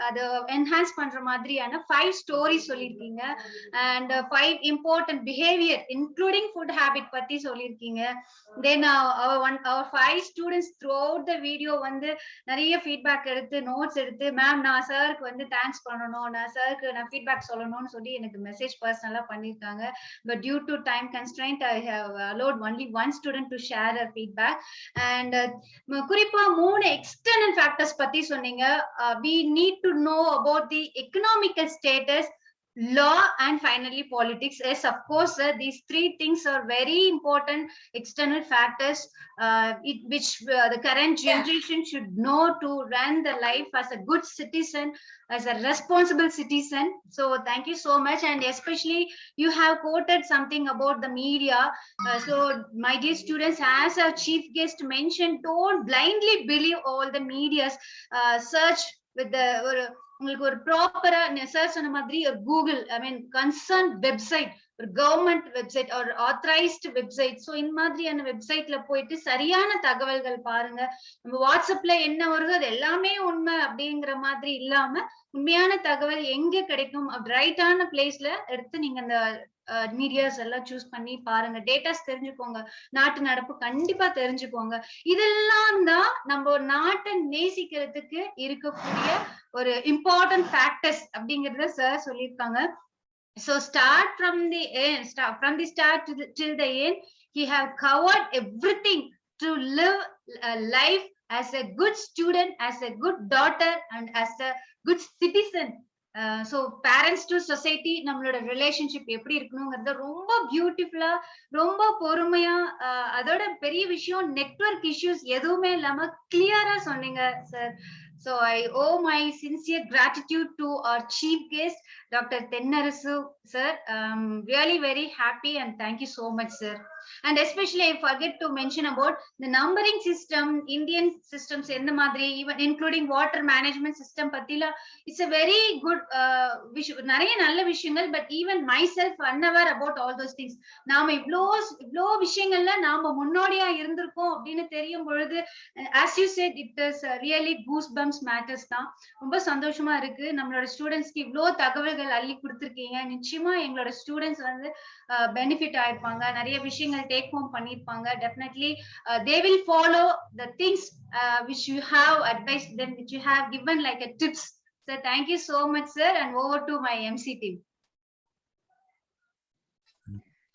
அது என்ஹான்ஸ் பண்ற மாதிரியான 5 ஸ்டோரி சொல்லியிருக்கீங்க. And 5 important behaviour including food habit பத்தி சொல்லியிருக்கீங்க. தென் அவர் 5 students throughout the video வந்து நிறைய ஃபீட்பேக் எடுத்து நோட்ஸ் எடுத்து, மேம் நான் சாருக்கு வந்து தேங்க்ஸ் பண்ணணும், நான் சாருக்கு நான் ஃபீட்பேக் சொல்லணும்னு சொல்லி எனக்கு மெசேஜ் பர்சனலா பண்ணிருக்காங்க. But due to time constraint I have allowed only one student to share her feedback. And குறிப்பா 3 external factors பத்தி சொன்னீங்க. We need to know about the economical status, law, and finally politics. Yes, of course, sir, these 3 things are very important external factors which the current generation should know to run the life as a good citizen, as a responsible citizen. So thank you so much. And especially you have quoted something about the media. So my dear students, as our chief guest mentioned, don't blindly believe all the medias. Search with the உங்களுக்கு ஒரு ப்ராப்பரா sir சொன்ன மாதிரி ஒரு Google, ஐ மீன் concern website, ஒரு government website ஒரு authorised website. So இந்த மாதிரியான வெப்சைட்ல போயிட்டு சரியான தகவல்கள் பாருங்க. நம்ம வாட்ஸ்அப்ல என்ன வருதோ அது எல்லாமே உண்மை அப்படிங்கிற மாதிரி இல்லாம உண்மையான தகவல் எங்க கிடைக்கும் ரைட்டான பிளேஸ்ல எடுத்து நீங்க அந்த மீடியாஸ் எல்லாம் சூஸ் பண்ணி பாருங்க. டேட்டாஸ் தெரிஞ்சுக்கோங்க, நாட்டு நடப்பு கண்டிப்பா தெரிஞ்சுக்கோங்க. இதெல்லாம் தான் நம்ம ஒரு நாட்டை நேசிக்கிறதுக்கு இருக்கக்கூடிய ஒரு இம்பார்ட்டன்ட் ஃபேக்டர்ஸ் அப்படிங்கறத சார் சொல்லியிருக்காங்க. So start from the end, from the start till the end. He have covered everything to live a life as a good student, as a good daughter, and as a good citizen. So parents to society நம்மளோட relationship எப்படி இருக்கணுங்கிறத ரொம்ப பியூட்டிஃபுல்லா, ரொம்ப பொறுமையா, அதோட பெரிய விஷயம் network issues எதுவுமே இல்லாம கிளியரா சொன்னீங்க sir. So I owe my sincere gratitude to our chief guest, Dr. Tennarasu sir. Really very happy and thank you so much, sir. And especially I forget to mention about the numbering system, Indian systems endha madri, even including water management system pathila. It's a very good nariya nalla vishayangal, but even myself unaware about all those things. நாம இவ்ளோ விஷயங்கள்ல நாம முன்னோடியா இருந்திருக்கோம் அப்படின்னு தெரியும் பொழுது, as you said, it is really goosebumps matters தான். ரொம்ப சந்தோஷமா இருக்கு. நம்மளோட ஸ்டூடெண்ட்ஸ்க்கு இவ்ளோ தகவல்கள் அள்ளி கொடுத்திருக்கீங்க. நிச்சயமா எங்களோட ஸ்டூடெண்ட்ஸ் வந்து பெனிஃபிட் ஆயிருப்பாங்க, நிறைய விஷயங்கள் take home பண்ணிருப்பாங்க. Definitely they will follow the things which you have advised them, which you have given like a tips. So thank you so much, sir, and over to my MC team.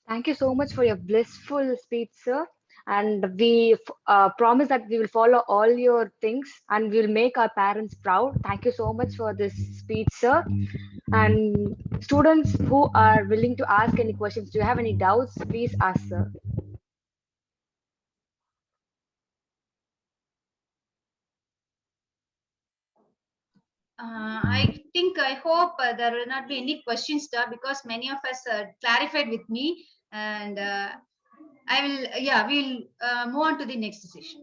Thank you so much for your blissful speech, sir. And we promise that we will follow all your things and we will make our parents proud. Thank you so much for this speech, sir. And students who are willing to ask any questions, do you have any doubts, please ask, sir. I hope there will not be any questions there, because many of us clarified with me, and we'll move on to the next session.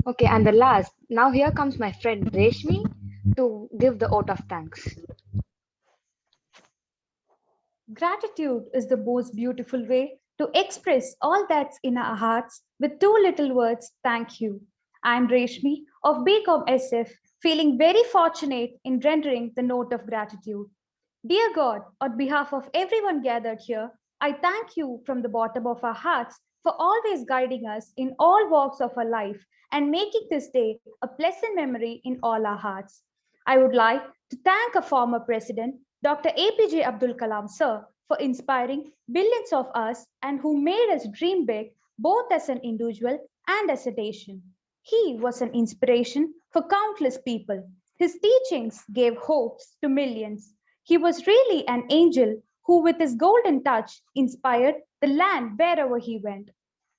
Okay, and the last. Now here comes my friend Reshmi to give the vote of thanks. Gratitude is the most beautiful way to express all that's in our hearts with two little words, thank you. I'm Reshmi of BCom SF, feeling very fortunate in rendering the note of gratitude. Dear God, on behalf of everyone gathered here, I thank you from the bottom of our hearts for always guiding us in all walks of our life and making this day a pleasant memory in all our hearts. I would like to thank our former president, Dr. APJ Abdul Kalam sir, for inspiring billions of us and who made us dream big both as an individual and as a nation. He was an inspiration for countless people. His teachings gave hopes to millions. He was really an angel who, with his golden touch, inspired the land wherever he went.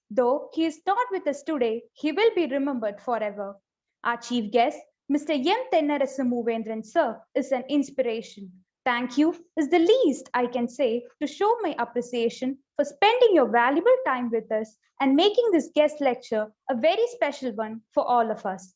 Though he is not with us today, he will be remembered forever. Our chief guest, Mr. M. Tennarasu Movendran sir, is an inspiration. Thank you is the least I can say to show my appreciation for spending your valuable time with us and making this guest lecture a very special one for all of us.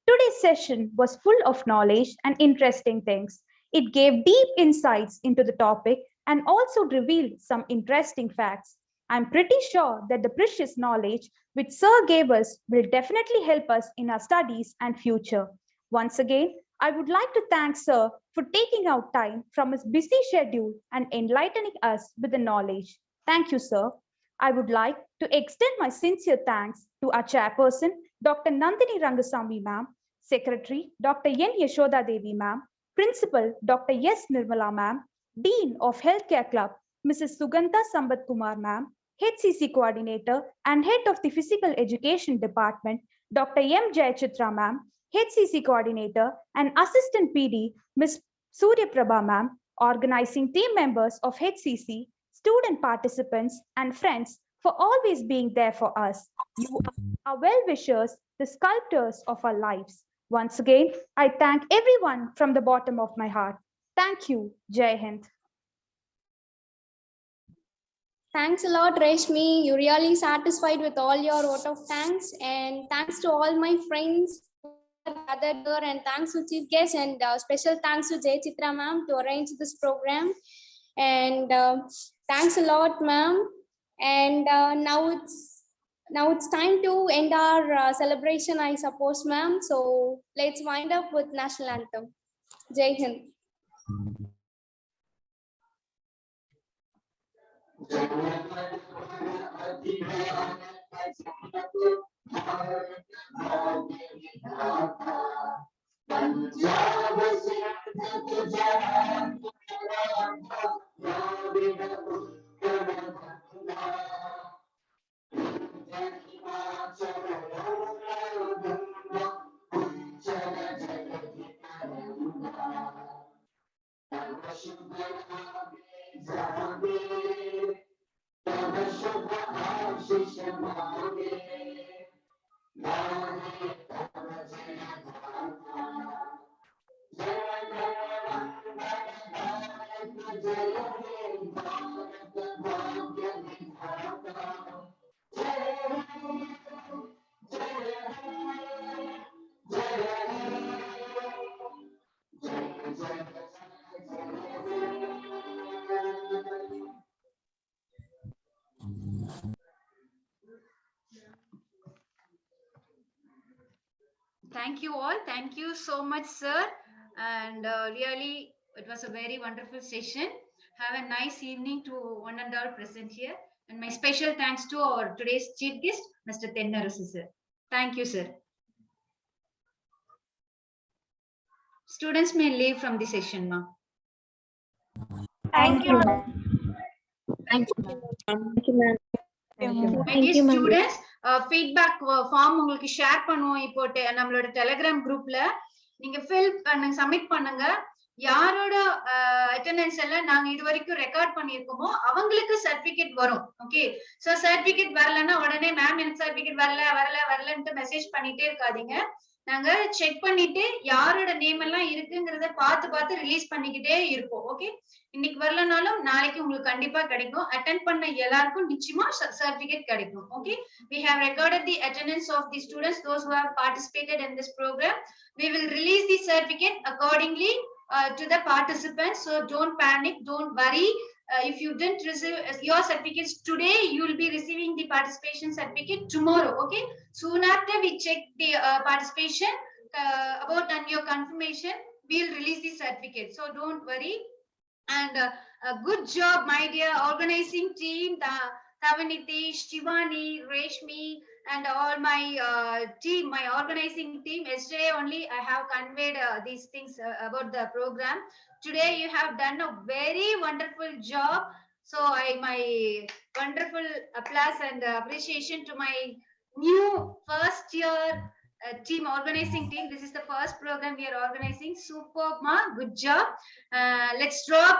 Today's session was full of knowledge and interesting things. It gave deep insights into the topic and also revealed some interesting facts. I'm pretty sure that the precious knowledge which Sir gave us will definitely help us in our studies and future. Once again, I would like to thank Sir for taking out time from his busy schedule and enlightening us with the knowledge. Thank you, Sir. I would like to extend my sincere thanks to our chairperson, Dr. Nandini Rangasamy ma'am, Secretary, Dr. N. Yashoda Devi ma'am, Principal, Dr. S. Nirmala ma'am, Dean of Healthcare Club, Mrs. Sugandha Sambat Kumar ma'am, HCC Coordinator and Head of the Physical Education Department, Dr. M. Jayachitra ma'am, HCC Coordinator and Assistant PD, Ms. Surya Prabha ma'am, organizing team members of HCC, student participants and friends for always being there for us. You are our well-wishers, the sculptors of our lives. Once again, I thank everyone from the bottom of my heart. Thank you. Jai Hind. Thanks a lot, Reshmi. You really satisfied with all your vote of thanks, and thanks to all my friends who are gathered here, and thanks to chief guest, and special thanks to Jay Chitra ma'am to arrange this program. And thanks a lot, ma'am. And now it's time to end our celebration, I suppose, ma'am. So let's wind up with national anthem. Jai Hind. Thank you all. Thank you so much, sir. And really, it was a very wonderful session. Have a nice evening to one and all present here. And my special thanks to our today's chief guest, Mr. Tennarasu, sir. Thank you, sir. Students may leave from the session now. Thank you. Thank you, ma'am. My dear students, feedback form உங்களுக்கு share பண்ணுவோம் இப்போ நம்மளோட Telegram குரூப்ல நீங்க fill பண்ணுங்க, submit பண்ணுங்க. யாரோட attendance எல்லாம் நாங்க இது வரைக்கும் ரெக்கார்ட் பண்ணிருக்கோமோ அவங்களுக்கு சர்டிபிகேட் வரும். ஓகே, சோ சர்டிபிகேட் வரலன்னா உடனே மேம் எனக்கு சர்டிபிகேட் வரலன்ட்டு மெசேஜ் பண்ணிட்டே இருக்காதீங்க. நாங்க செக் பண்ணிட்டு யாரோட நேம் எல்லாம் இருக்குங்கிறத பார்த்து ரிலீஸ் பண்ணிக்கிட்டே இருப்போம். ஓகே, இன்னைக்கு வரலனாலும் நாளைக்கு உங்களுக்கு கண்டிப்பா கிடைக்கும். அட்டெண்ட் பண்ண எல்லாருக்கும் நிச்சயமா சர்டிபிகேட் கிடைக்கும். Okay, we have recorded the attendance of the students, those who have participated in this program. We will release the certificate accordingly to the participants. So don't panic, don't worry. If you didn't receive your certificates today, you will be receiving the participation certificate tomorrow. Okay, soon after we check the participation about and your confirmation, we'll release the certificate. So don't worry. And good job, my dear organizing team, Tavaniti, Shivani, Reshmi, and all my team, my organizing team. Yesterday only I have conveyed these things about the program. Today you have done a very wonderful job. So my wonderful applause and appreciation to my new first year team, organizing team. This is the first program we are organizing. Superb, ma, good job. Let's drop